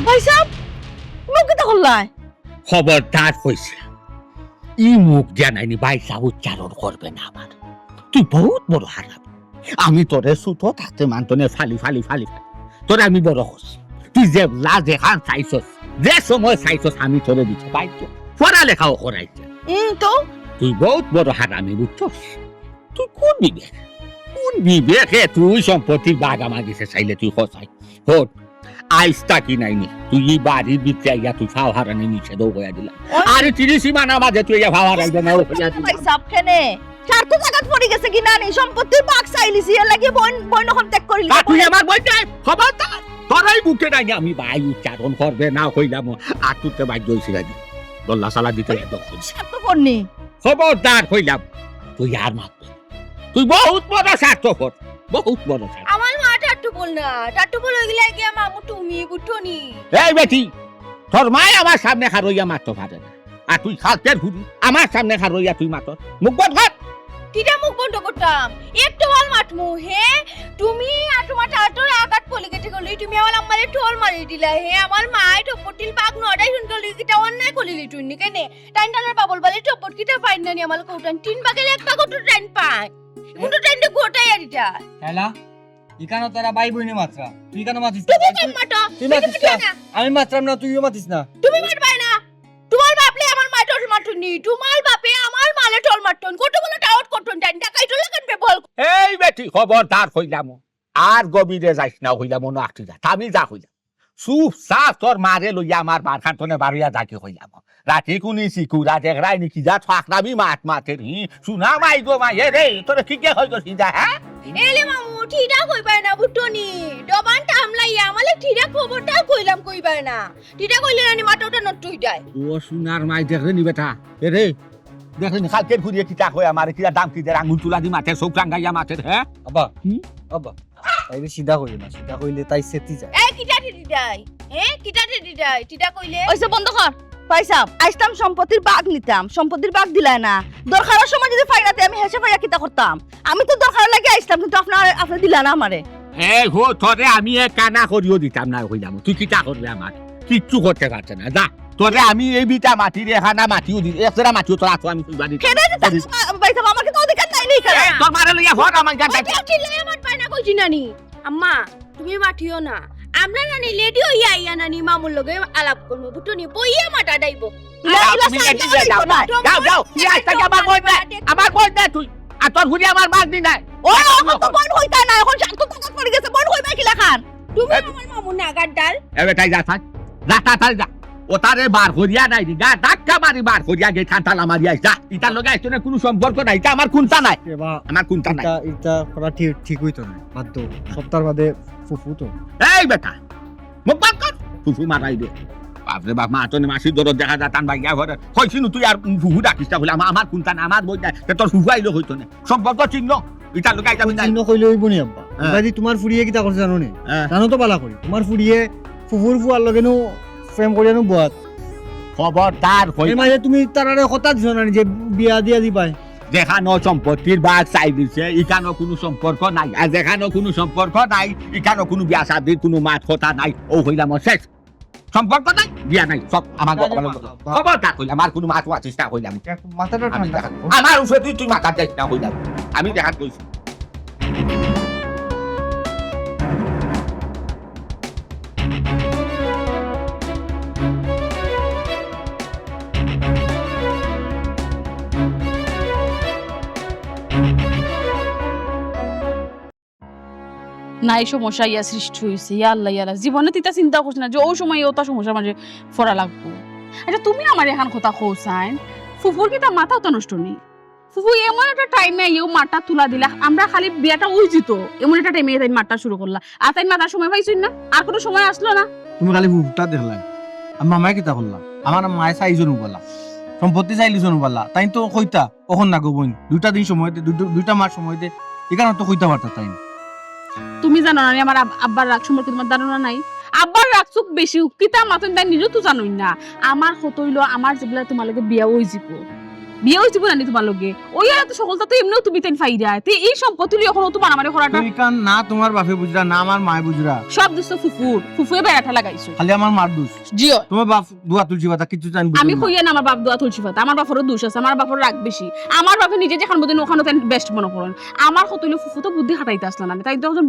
ভাই সাহেব মুখ কিতা করলাই? খবরদার হয়েছে ই মুখ জানাইনি ভাই সাহেব উচ্চারণ করবে না আমার। তুই বহুত বড় হারাম। আমি তোরে সুতো থাকতে মানতনে ফালি ফালি ফালি ফালি তোরে আমি বড় করছি। তুই যে যেখান চাইছস যে সময় চাইছস আমি তোরে দিতে পাইছো, পড়ালেখাও করাইছে। তো তুই বহুত বড় হারামি বুঝছস। তুই কোন বিবেকে তুই সম্পত্তির বাঘ আমার দিছে চাইলে তুই হসাই হোক আইসটা কি নাইনি তুই এই বাড়ির ভিতরে আইয়া তুই ফাও হারানি নিচে দৌ হইয়া দিলাম। আরে তিরিশি মানা মাঝে তুই ফাও হারাইবে না হইয়া দিলাম। ভাই সাহেব কেনে চার তো জায়গা পড়ে গেছে কি না নি সম্পত্তির ভাগ চাইলিছি এর লাগি বইন এখন ত্যাগ করিলি। তুই আমার বই নাই খবরদার তোরাই বুকে নাই আমি ভাই উচ্চারণ করবে না হইলাম আর তুই বাধ্য হইছিল দল্লা সালা দিতে একদম স্বার্থ করনি। খবরদার হইলাম তুই আর মাত্র তুই বহুত বড় স্বার্থপর বহুত বড় স্বার্থ। আমার মা টাট্টু বল না, টাট্টু বল গিলা গিয়া মামু তুমি বুঝনি। এই বেটি তোর মাই আমার সামনে খারইয়া মারতে পারে না আর তুই খালতের ঘুরি আমার সামনে খারইয়া তুই মাত মুখ বন্ধ কর। কিটা মুখ বন্ধ করতাম একটু বল মাটমু হে তুমি আর তোমার টাট্টুর আকাট পলি কেটে গলি তুমি আমার আমারে টোল মারি দিলা হে আমার মাই টপটিল বাগ নডাই শুন গলি কিটা অন্যায় কলিলি তুই নি কেনে টাইন টানার বাবল বলে টপট কিটা পাইন না নি আমার কোটান তিন বাগেলে একটা কত টাইন পাই কোন টাইন দে গোটাই আরিটা খেলা ইকানো তারা ভাই বইনে মাত্রা তুই কেন মাতিস তুমি কেন মাটো তুই মাতিস না আমি মাত্রাম না তুইও মাতিস না তুমি মারবাই না তোমার বাপলে আমার মা টোল মারতুনি তোমার বাপে আমার মালে টোল মারতুন কতগুলো টাউট করতুন টাইন টাকাই টোল কাটবে বল। এই বেটি খবরদার হইলাম আর গভীরে যাইস না হইলাম না আটটি যা আমি যা হইলাম সুপ সাফ তোর মারে লইয়া আমার বার খান্তনে বাড়িয়া যাকে হইলাম রাতে কুনি সিকুরা দেখরাই নাকি যা ঠাকরাবি মাত মাতের হি শুনা মাই গো মাই রে তোর কি কে হই গছিস যা হ্যাঁ এলে মামু ঠিডা কইবাই না বুটনি ডবান টামলাইয়া আমালে ঠিডা খবরটা কইলাম কইবাই না ঠিডা কইলে না মাটোটা নটুই যায় ও শুনার মাই দেখরে নি বেটা এ রে দেখলি খালকের ঘুরিয়ে কিটা কই আমার কিটা দাম কি দে আঙ্গুল তুলা দি মাথে সব টাঙ্গাইয়া মাথে হ্যাঁ আব্বা আব্বা তাইলে সিধা কইলে না সিধা কইলে তাই সেতি যায় এই কিটা ঠিডি যায় কিটা ঠিডি যায় ঠিডা কইলে ওইসব বন্ধ কর। ভাই সাহেব আইসতাম সম্পত্তির ভাগ নিতাম, সম্পত্তির ভাগ দিলাই না। দরকারের সময় যদি ফাইনাতে আমি হেসে ফাইয়া কিতা করতাম। আমি তো দরকার লাগে আইসতাম কিন্তু আপনি দিলা না আমারে। এই হো তোরে আমি এ কানা করিও দিতাম না হইলাম তুই কিটা করবি আমার কিচ্ছু করতে পারছে না যা তোরে আমি এই বিটা মাটি রে খানা মাটিও দি একসরা মাটিও তোরা তো আমি তুইবা দিতাম কেন দিতাম ভাই সাহেব আমার কিন্তু অধিকার নাই নি কেন? তোর মারে লইয়া হর আমার গান ওটা ঠিলে আমার পায় না কইছি নানি আম্মা তুমি মাঠিও না আমরা নানি লেডি হইয়া আইয়া নানি মামুর লগে আলাপ করব বুটনি বইয়া মাটা ডাইবো যাও যাও তুই আজ থেকে আমার বই না তুই আর তোর ঘুরি আমার মাছ দি নাই ও এখন তো বন হইতা না, এখন শান্ত কথা পড়ে গেছে, বন হইবা কি লাখান? তুমি আমার মামু নাগার ডাল এবে তাই যা থাক যা তাই যা ও তারে বার করিয়া নাই দি গা ধাক্কা মারি বার করিয়া গে খান্তালা মারি আইস যা ইতার লগে আইছ না কোনো সম্পর্ক নাই এটা আমার কোনটা নাই এবা আমার কোনটা নাই এটা এটা করা ঠিক হইতো না বাধ্য সপ্তাহ বাদে ফুফু তো এই বেটা মুখ বাদ কর ফুফু মারাই দে বাপরে বাপ মা তোনে মাসি দরদ দেখা যা টান ভাইয়া ঘরে কইছিনু তুই আর ফুফু ডাকিস না বলে আমার কোনটা না আমার বই নাই তোর ফুফু আইলো হইতো না সম্পর্ক চিহ্ন ইতার লগে আইতা চিহ্ন কইলে হইব নি আব্বা যদি তোমার ফুরিয়ে কিটা করছে জানো নি জানো তো বালা করি তোমার ফুরিয়ে ফুফুর ফুয়ার লগেনো প্রেম করিয়ানো বুয়াত খবরদার হই এর মাঝে তুমি তারারে কথা দিছ না যে বিয়া দিয়া দিবাই যেখানো সম্পত্তির ভাগ চাই দিছে ইখানো কোনো সম্পর্ক নাই আর যেখানো কোনো সম্পর্ক নাই ইখানো কোনো বিয়া শাদির কোনো মাত কথা নাই ও হইলাম শেষ সম্পর্ক নাই বিয়া নাই সব আমার খবরদার হইলাম আমার কোনো মাত আছিস না হইলাম মাথাটা আমি ঠান্ডা আমার উপরে তুই মাথা যাইস না হইলাম আমি দেখাত কইছি না এই সমস্যা ইয়া সৃষ্টি হয়েছে ইয়া আল্লাহ ইয়ালা জীবনে তিতা চিন্তা করছ না যে ও সময় ওটা সমস্যার মাঝে ফরা লাগবো। আচ্ছা তুমি আমার এখন কথা কৌসাইন ফুফুর কি তার মাথাও তো নষ্ট নেই। ফুফু এমন একটা টাইমে ইউ মাঠটা তুলা দিলা আমরা খালি বিয়াটা ওই জিত এমন একটা টাইমে তাই মাঠটা শুরু করলা আর তাই মাথার সময় পাইছই না আর কোনো সময় আসলো না। তুমি খালি ফুফুটা দেখলা আর মামায় কিতা করলা আমার মায়ে চাইজন বলা সম্পত্তি চাইলিজন বলা তাই তো কইতা কখন না গবইন দুইটা দিন সময়তে দুইটা মাস সময়তে এখানে তো কইতা পারতা তাই তুমি জানো না আমার আব্বার রাগ সম্পর্কে তোমার ধারণা নাই। আব্বার রাগ চুক বেশি কিতা মাতন তাই নিজেও তো জানোই না আমার হতইলো আমার যেগুলা তোমার লগে বিয়া ওই জীব বিয়ে হইছে বলে নি তোমার লগে ওই আর তো সকলটা তো এমনিও তুমি তেন ফাইরা তে এই সম্পত্তি লিয়ে এখন তো মারামারি করাটা তুই কান না তোমার বাপে বুঝরা না আমার মায় বুঝরা সব দোষ তো ফুফুয়ে বেড়াটা লাগাইছো খালি আমার মার দোষ জিও তোমার বাপ দুয়া তুলছি কথা কিছু জানি আমি কইয়া না আমার বাপ দোয়া তুলছি ফাতা আমার বাপেরও দোষ আছে আমার বাপের রাগ বেশি আমার বাপে নিজে যেখান মধ্যে ওখানে তাই বেস্ট মনে করেন আমার কতইলে ফুফু তো বুদ্ধি হাঁটাইতে আসলো না তাই তো একজন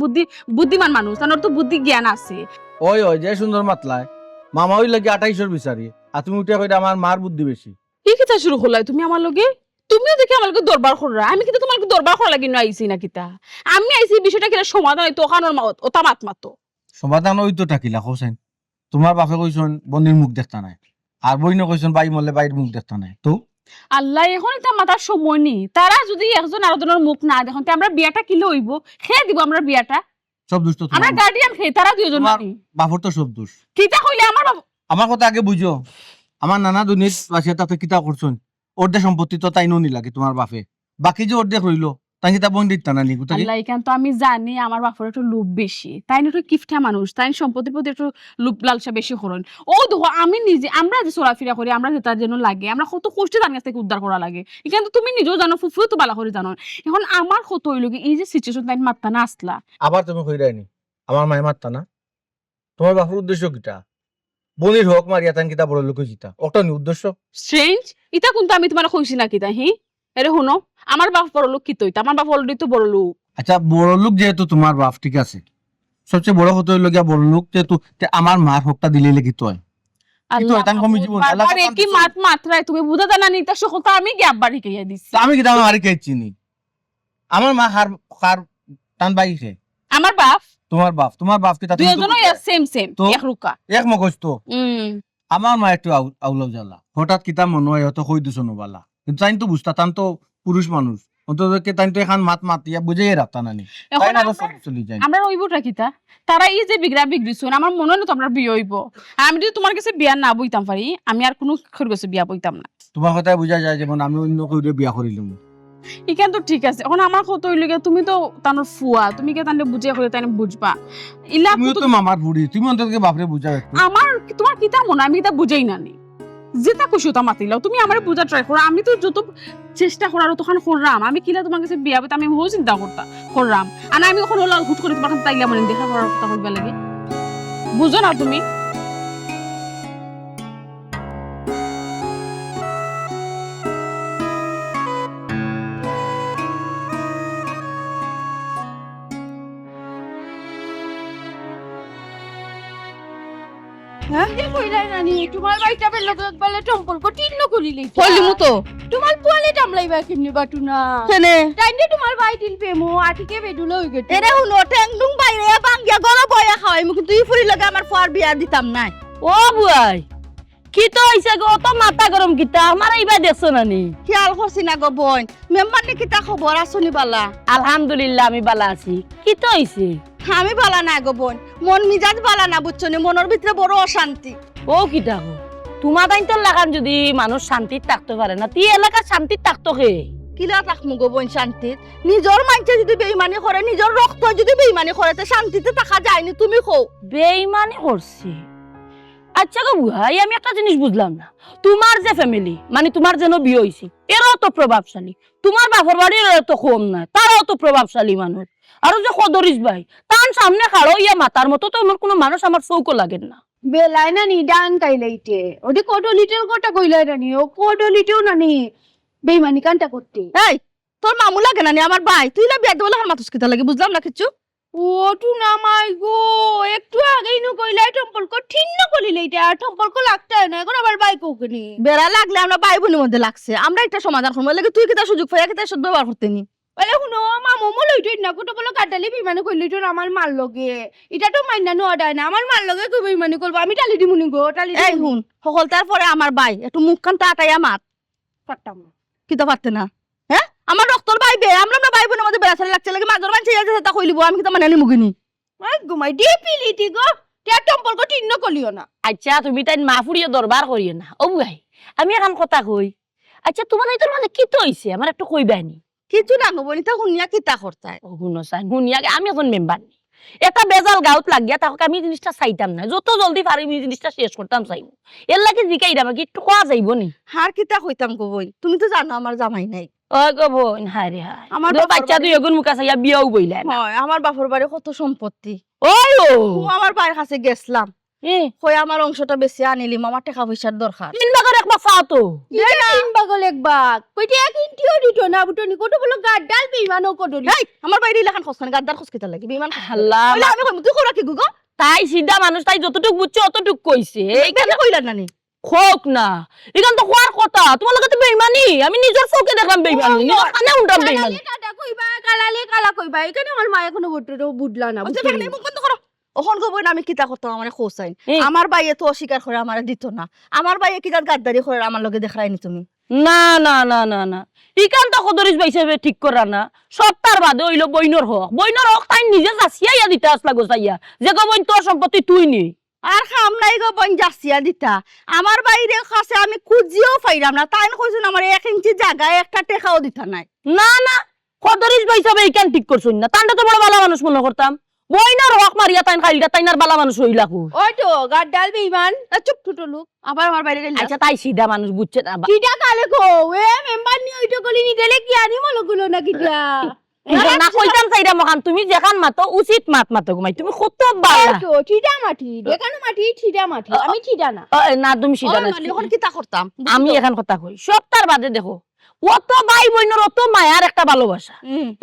বুদ্ধিমান মানুষ তার তো বুদ্ধি জ্ঞান আছে ওই ওই যে সুন্দর মাতলায় মামা ওই লাগে 28 বিচারি আর তুমি উঠে কইটা আমার মার বুদ্ধি বেশি কি কিতা শুরু করলাই তুমি আমার লগে তুমিও দেখি আমার লগে দরবার কররা আমি কিন্তু তোমার লগে দরবার করা লাগি না আইছি না কিতা আমি আইছি বিষয়টা কিনা সমাধান হইতো ওখানোর ওটা মাত মাতো সমাধান ওই তো থাকিলা হোসেন তোমার বাপে কইছন বন্দির মুখ দেখতা নাই আর বইন কইছন বাই মরলে বাইর মুখ দেখতা নাই তো আল্লাহ এখন এটা মাথার সময় নি তারা যদি একজন আরেকজনের মুখ না দেখুন তে আমরা বিয়াটা কিলে হইব খেয়ে দিব আমরা বিয়াটা সব দুষ্ট আমরা তোমার গার্ডিয়ান খেয়ে তারা দুইজন তোমার- নানি বাপর তো সব দোষ কিতা কইলে আমার বাপ আমার কথা আগে বুঝো আমার নানা দুনির পাশে তাতে কিতা করছন ওরদে সম্পত্তি তো তাই নি লাগে তোমার বাপে বাকি যে ওরদে রইলো তাই কিতা বন্দিত তা নানি গোটাকে আল্লাহ এখান তো আমি জানি আমার বাপের একটু লোভ বেশি তাই না একটু কিফটা মানুষ তাই সম্পত্তির প্রতি একটু লোভ লালসা বেশি করেন ও দেখো আমি নিজে আমরা যে চলাফেরা করি আমরা যে তার জন্য লাগে আমরা কত কষ্টে তার কাছ থেকে উদ্ধার করা লাগে এখানে তো তুমি নিজেও জানো ফুফুও তো বালা করে জানো এখন আমার কত হইল কি এই যে সিচুয়েশন তাই মাত্তা না আসলা আবার তুমি কইরাইনি আমার মায় মারতা না তোমার বাপের উদ্দেশ্য কিটা বনির হোক মারিয়া তান কিতা বড় লোক জিতা ওটা নি উদ্দেশ্য স্ট্রেঞ্জ ইটা কিন্তু আমি তোমার কইছি না কিতা হি এরে শুনো আমার বাপ বড় লোক কি তৈতা আমার বাপ অলরেডি তো বড় লোক আচ্ছা বড় লোক যেহেতু তোমার বাপ ঠিক আছে সবচেয়ে বড় কথা হইল গিয়া বড় লোক যেহেতু তে আমার মার হকটা দিলে লেগে তো হয় কিন্তু আল্লাহ এটান কমি জীবন, এলাকা বাবারে কি পান্তিছো। মাত মাত্রায় তুমি বুঝা জানা নিতা সকলটা আমি গ্যাপ বাড়ি খাইয়া দিছি তা আমি কিতা আমার মারি খেয়ে চিনি আমার মা হার হার টান বাই খে আমার বাপ তোমার বাপ কিতা তুমি তো দুজনই সেম সেম তো? এক রুকা এক মগজ তো হুম আমার মা একটু আউলাও জ্বালা হঠাৎ কিতা মনে হয় হয়তো কই দিছো নবালা কিন্তু তাই তো বুঝতা তান তো পুরুষ মানুষ অন্তত তাই তো এখন মাত মাতিয়া বুঝেই রাখতা নানি তাই এখন না আমরা- চলি যায় আমরা রইবটা কিতা তারা এই যে বিগড়া বিগড়িছুন আমার মনে হয় না তো আমরা বিয়ে হইব আর আমি যদি তোমার কাছে বিয়া না বইতাম পারি আমি আর কোনো খর কাছে বিয়া বইতাম না তোমার কথায় বুঝা যায় যেমন আমি অন্য কেউ বিয়া করিলাম এখান তো ঠিক আছে এখন আমার কত হইল গিয়া তুমি তো তানোর ফুয়া তুমি কে তানে বুঝিয়া করে তাই বুঝবা ইলা তুমিও তো মামার বুড়ি তুমি অন্তত বাপরে বুঝাও একটু আমার তোমার কিতা মনে হয়, আমি এটা বুঝাই না নি যেটা খুশি ওটা মাতিলাও তুমি আমার বুঝা ট্রাই করো আমি তো যত চেষ্টা করার তখন করলাম আমি কিলা তোমার কাছে বিয়া বইতে আমি বহু চিন্তা করলাম আর আমি ওখানে হলো হুট করে তোমার কাছে তাইলা মানে দেখা করার কথা কইবা লাগে বুঝো না তুমি কইলাই নানি তোমার বাইটা বেল লগত বলে সম্পর্ক টিন্ন করিলি কইলিমু তো তোমার পোয়ালে টামলাইবা কেমনি বাটুনা কেনে টাইনে তোমার বাই দিল পেমো আটিকে বেডুলে হই গেছে এরে হুনো টেংডুং বাইরে বাঙ্গিয়া গলা বয়া খাওয়াই মুখ তুই ফুরি লাগে আমার ফুয়ার বিয়া দিতাম নাই ও বুয়াই কি তো হইছে গো তো মাথা গরম কিতা আমার এইবা দেখছো নানি খেয়াল করছি না গো বোন মেম্বার নে কিতা খবর আসুনি বালা আলহামদুলিল্লাহ আমি বালা আছি কি তো হইছে আমি বালা না গো বোন মন মিজাজ বালা না বুঝছো নি মনের ভিতরে বড় অশান্তি ও কিটা গো তোমার তাই তো লাগান যদি মানুষ শান্তির থাকতে পারে না তুই এলাকা শান্তির থাকতো কে কিলা রাখমু গো বোন শান্তিত নিজর মাইনছে যদি বেইমানি করে নিজর রক্ত যদি বেইমানি করে তে শান্তিতে থাকা যায়নি তুমি কও বেইমানি করছে আচ্ছা গো বুহাই আমি একটা জিনিস বুঝলাম না তোমার যে ফ্যামিলি মানে তোমার যেন বিয়ে হইছে এরাও তো প্রভাবশালী তোমার বাপর বাড়ির তো কম না তারাও তো প্রভাবশালী মানুষ আর যে খদরিস ভাই তার সামনে খাড়ো ইয়া মাতার মতো তো আমার কোনো মানুষ আমার চৌকো লাগে না বেলাই নানি ডান কাইলাইতে ওদি কোটো লিটল কোটা কইলাই নানি ও কোটো লিটেও নানি বেইমানি কান্তা করতে এই তোর মামু লাগে না নি আমার ভাই তুই না বিয়া দেবলে হার মাতুস কিতা লাগে বুঝলাম না কিছু ও টু নামাই গো একটু আগেই নু কইলাই সম্পর্ক ঠিন্ন করিলে এটা আর সম্পর্ক লাগতে হয় না এখন আবার বাই কোকনি বেড়া লাগলে আমরা ভাই বোনের মধ্যে লাগছে আমরা একটা সমাধান করবো লাগে তুই কিতা সুযোগ পাইয়া কিতা সদ ব্যবহার করতে নি বলে শুনো মামু মো লইটই না কোটো বলো কাটালি বেইমানি কইলি তো আমার মার লগে এটা তো মাইনা নো অর্ডার না আমার মার লগে কই বেইমানি করব আমি টালি দিমুনি গো টালি এই হুন সকল তারপরে আমার ভাই একটু মুখ কান তাড়াতাড়ি মাত পারতাম কিতা পারতে না হ্যাঁ আমার রক্তর ভাই বে আমরা না ভাই বোনের মধ্যে বেড়া ছাড়া লাগছে লাগে মাজর মানছে যাচ্ছে তা কইলিব আমি কিতা মানে মুগিনি আই ঘুমাই ডিপিলিটি গো তে সম্পর্ক ঠিন্ন করিও না আচ্ছা তুমি তাই মা ফুরিয়ে দরবার করিয়ে না ও বুহাই আমি এখন কথা কই আচ্ছা তোমার এই তোর মাঝে কি তো হইছে আমার একটু কইবানি কিছু না গো বনি তা শুনিয়া কিতা করতায় ও শুনো সাই শুনিয়াকে আমি এখন মেম্বার নি একটা বেজাল গাউত লাগিয়া তাহলে আমি জিনিসটা চাইতাম না, যত জলদি পারি আমি জিনিসটা শেষ করতাম চাইব। এর লাগে জিকাই দাম কি একটু কোয়া যাইব নি? হার কিতা কইতাম গো বই, তুমি তো জানো আমার জামাই নাই। ও গো বোন, হায় রে হায়, আমার আমার বাবার বাচ্চা দুই এগুন মুখা চাইয়া বিয়াও বইলেন। হয় আমার বাপর বাড়ি কত সম্পত্তি। ওই ও আমার ভাইয়ের কাছে গেছলাম, এ কই আমার অংশটা বেশি আনিলিম, আমার টাকা পয়সার দরকার। তিন ভাগের এক ভাগ চাও তো। তিন বাগল এক বাগ কইতে এক ইন্টিও দিত না বুটনি কত বলো গাড ডাল বেইমানও কটলি এই আমার বাইরে লেখান খসখান গাদ্দার খস কিতা লাগি বিমান আল্লাহ, কইলা আমি কইম তুই করা কি গুগো তাই সিধা মানুষ, তাই যতটুক বুঝছে অতটুক কইছে। এইখানে কইলা নানি খোক না, এখান তো খোয়ার কথা। তোমার লগে তো বেইমানি, আমি নিজের চোখে দেখলাম বেইমানি, নিজের কানে উনতাম বেইমানি। কাটা কইবা কালালে কালা কইবা এখানে আমার মা এখনো বুটলা না আচ্ছা ফেলে মুখ বন্ধ করো। ওহন গো বইন আমি কিতা করতাম আমার খোসাইন, এই। আমার বাইয়ে তো অস্বীকার করে আমার দিত না, আমার বাইয়ে কিতা গাদ্দারি করে আমার লগে দেখাইনি তুমি। না না না না না, ইকান তো কদরিস বাইছে ঠিক করা না। সপ্তাহ বাদে হইল বইনর হক তাই নিজে যাচিয়া দিতে আসলা গোসাইয়া যে গো বইন তোর সম্পত্তি তুই নি। আর খাম নাই গো বইন যাচিয়া দিতা, আমার বাইরে কাছে আমি খুঁজিও পাইলাম না, তাই কইছেন আমার 1 ইঞ্চি জায়গায় একটা টেকাও দিতা নাই। না না, কদরিস বাইছে ইকান ঠিক করছুন না, তান্ডা তো বড় ভালো মানুষ মনে করতাম। বইনর হক মারিয়া তাইন খাইলটা তাইনার বালা মানুষ হইলা কো। ওই তো গাড ডাল বেইমান চুপ ছোট লোক আবার আমার বাইরে গেল আচ্ছা তাই সিধা মানুষ বুঝছে না। কিটা কালে কো এ মেম্বার নি ওইটো গলি নি দিলে কি আনি মলগুলো না কিটা না কইতাম চাইরা মখান, তুমি যেখান মাতো উচিত মাতো ঘুমাই, তুমি কত বালা। তো ঠিডা মাটি দেখানো মাটি ঠিডা মাটি আমি ঠিডা না। না তুমি সিধা না, এখন কিতা করতাম আমি এখন কথা কই। সপ্তাহ বাদে দেখো অত ভাই বোনের অত মায়ার একটা ভালোবাসা,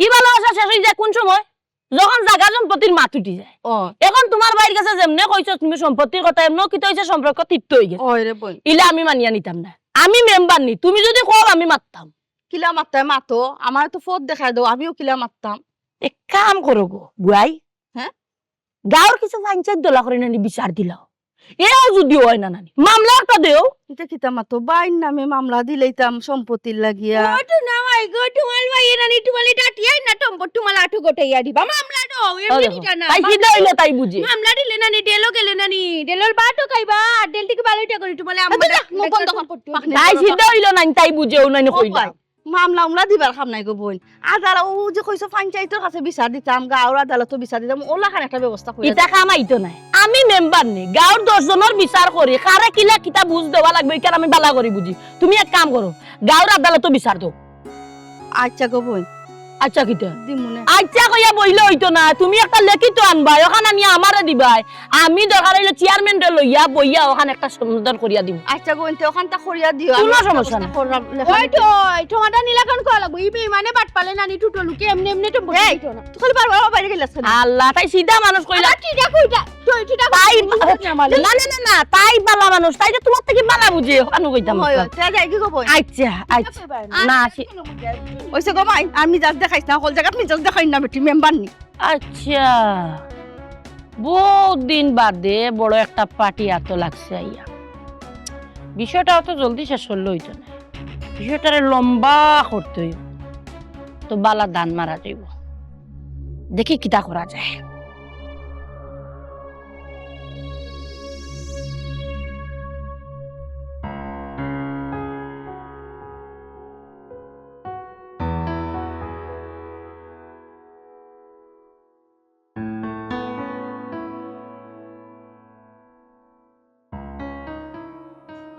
এই ভালোবাসা শেষ হয়ে যায় কোন সময়? যখন জায়গা সম্পত্তির মাত উঠি যায়। ও এখন তোমার বাইর কাছে যেমনে কইছো তুমি সম্পত্তির কথা, এমন কি হইছে সম্পর্ক তিক্ত হয়ে গেছে। ওই রে বই ইলা আমি মানিয়া নিতাম না, আমি মেম্বার নি, তুমি যদি কও আমি মারতাম। কিলা মারতাম মাতো, আমার তো ফোট দেখাই দাও, আমিও কিলা মারতাম। এক কাম করো গো বুয়াই, হ্যাঁ গাঁর কিছু পঞ্চায়েত দলা করে নানি বিচার দিলাও, এও যদি হয় না নানি মামলা একটা দেও। এটা কিতা মাতো বাইন নামে মামলা দিলেইতাম সম্পত্তির লাগিয়া। ওই তো না ভাই গো তোমার ভাই এরানি তোমালে টাটিয়াই না টম্বর তোমাল আঠু গোটাইয়া দিবা মামলা দাও এমনি ঠিডা না। তাই সিধা হইলে তাই বুঝে। মামলা দিলে নানি ডেলো গেলে নানি ডেলোর বাটো খাইবা আর ডেল থেকে বালুইটা করি তোমালে আমরা মুখ বন্ধ কর। তাই সিধা হইলো নাই তাই বুঝেও নাই কইলা। মামলা উমলা দিবার খাম নাই গো বোন, আদালত ও যে কইছো পঞ্চায়েতের কাছে বিচার দিতাম, গাঁওর আদালতও বিচার দিতাম, ওলা খান একটা ব্যবস্থা করে ইটা কামাইতো নাই, আমি মেম্বার নি, গাঁর 10 জনের বিচার করি, কারে কিলা কিতা বুঝ দেওয়া লাগবে এখানে আমি বালা করি বুঝি। তুমি এক কাম করো, গাঁর আদালতও বিচার দাও। আচ্ছা গো বোন আচ্ছা কিতা দিমুনে আচ্ছা কইয়া বইলে হইতো না, তুমি একটা লিখিত আনবা, ওখানে আনিয়া আমারে দিবাই, আমি দরকার হইলে চেয়ারম্যান রে লইয়া বইয়া ওখানে একটা সমাধান করিয়া দিব। আচ্ছা গো এনতে ওখানটা করিয়া দিও, কোনো আমি সমস্যা ব্যবস্থা নাই। করলাম, ওই তো তোমাটা নিলাকান করা লাগবে এই বেইমানে বাট পালে নানি টুটো লুকে এমনি এমনি তো বসে এই, দিত না। তুই খালি বারবার আমার বাইরে গেলাস কেন? আল্লাহ, তাই সিধা মানুষ কইলা। আবার ঠিডা কইটা ঠিডা তাই না না না না, তাই বালা মানুষ, তাই যে তোমার থেকে বালা বুঝে ওখানে কইতাম। হয়, তে যাই কি গো বোন? আচ্ছা আচ্ছা না ওইসে গো মাই আমি যাক দেখাইছ না, হল জায়গা মিজাজ দেখাই না বেটি মেম্বার নি। আচ্ছা, বহুত দিন বাদে বড় একটা পার্টি এত লাগছে আইয়া, বিষয়টা অত জলদি শেষ করলে হইতো না, বিষয়টারে লম্বা করতে হইব, তো বালা দান মারা যাইব, দেখি কিতা করা যায়।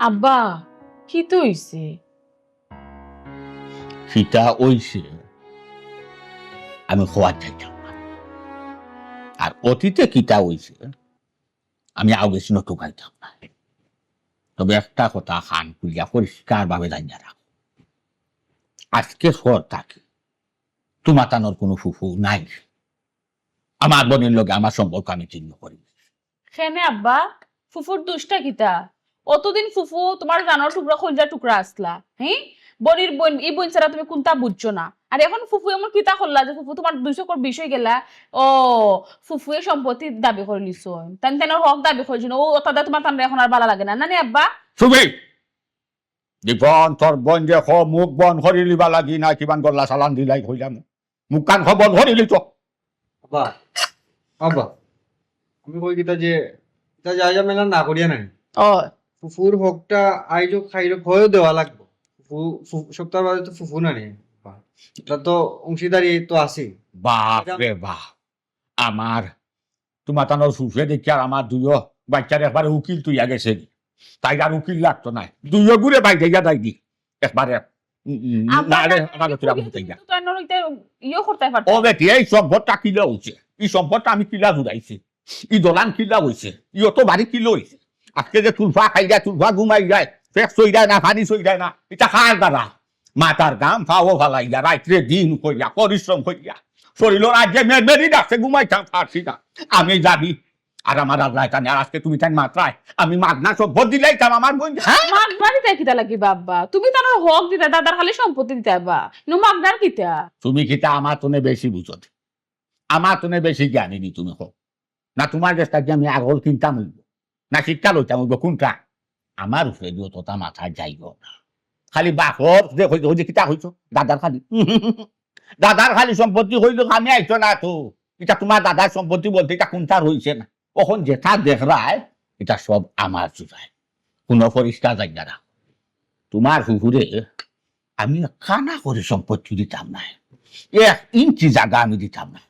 আব্বা কি তো হইছে? সেটা ওইছে আমি খোয়ার চাইতাম না। আর অতীতে কিটা হইছে আমি আগে ছিল টুকাইতাম না। তবে একটা কথা খান খুলিয়া পরিষ্কার ভাবে জানিয়া রাখো, আজকে সর থাকি তোমাতানোর কোনো ফুফু নাই, আমার বোনের লগে আমার সম্পর্ক আমি চিহ্ন করি। খেনে আব্বা ফুফুর দুষ্টা কিতা? অতদিন ফুফু তোমার জানার টুকরা খোলজা টুকরা আসলা, হ্যাঁ বনির বোন, এই বোন ছাড়া তুমি কোনটা বুঝছো না, আর এখন ফুফু এমন কিতা করলা যে ফুফু তোমার 200 কোটি বিষয় গেলা, ও ফুফু এর সম্পত্তি দাবি করে লিছো, তেন তেনার হক দাবি করেছিল, ও তাদের তোমার তান্ডা এখন আর ভালো লাগে না না নে আব্বা? শুবি দীপন তোর বোন যে মুখ বন হরিলিবা লাগি না কিমান গল্লা চালান দিলাই হইলাম, মুখ কান খবর হরিলি তো। আব্বা আব্বা আমি কই কিতা যে এটা যা মেলা না করিয়া নাই, ও ফুফুর হকটা আইজো খাইলো হয়েও দেওয়া লাগবো। ফুফু সপ্তাহ বাদে তো ফুফু না নেই, এটা তো অংশীদারি তো আছে। বাপ রে বাপ, আমার তোমার তানোর সুফে দেখি আর আমার দুইও বাচ্চার একবারে উকিল তুইয়া গেছে তাই আর উকিল লাগতো না দুইও ঘুরে বাইরে গিয়া দাই দি একবারে না রে আদালতের আপনি তাই না ইয়ে করতে পারত ও বেটি এই সম্পদটা কিলা হয়েছে এই সম্পদটা আমি কিলা জুড়াইছি ই দলান কিলা হয়েছে ই অত বাড়ি কিলো হয়েছে আজকে যে তুলফা খাই যায় তুলফা ঘুমাই যায় ফেক সই যায় না পানি সই যায় না এটা খার দ্বারা মাতার গাম খাওয়া ভালাই যা রাত্রে দিন করিয়া পরিশ্রম করিয়া শরীর আজকে মেরি ডাকছে ঘুমাইতাম পারছি না আমি যাবি আর আমার আল্লাহ এখানে আর আজকে তুমি তাই মাত্রায় আমি মাগনা সম্পদ দিলাইতাম আমার বোন হ্যাঁ মাগনা দিতে কিতা লাগি বাবা তুমি তার হক দিতে দাদার খালি সম্পত্তি দিতে বা নো মাগনার কিতা তুমি কিতা আমার তোনে বেশি বুঝত আমার তোনে বেশি জ্ঞানী নি তুমি হোক না তোমার কাছটা যে আমি আগল কিনতাম হইব না শিক্ষা লইতাম হইব কোনটা আমার উপরে দিও তোতা মাথা যাইব না খালি বাপর যে হইতো যে কিতা হইছো দাদার খালি দাদার খালি সম্পত্তি হইল আমি আইছো না তো এটা তোমার দাদার সম্পত্তি বলতে এটা কোনটার হইছে না এখন যেটা দেখরায় এটা সব আমার চুরায় কোনো পরিষ্কার জায়গা না তোমার হুহুরে আমি কানা করে সম্পত্তি দিতাম না 1 ইঞ্চি জায়গা আমি দিতাম না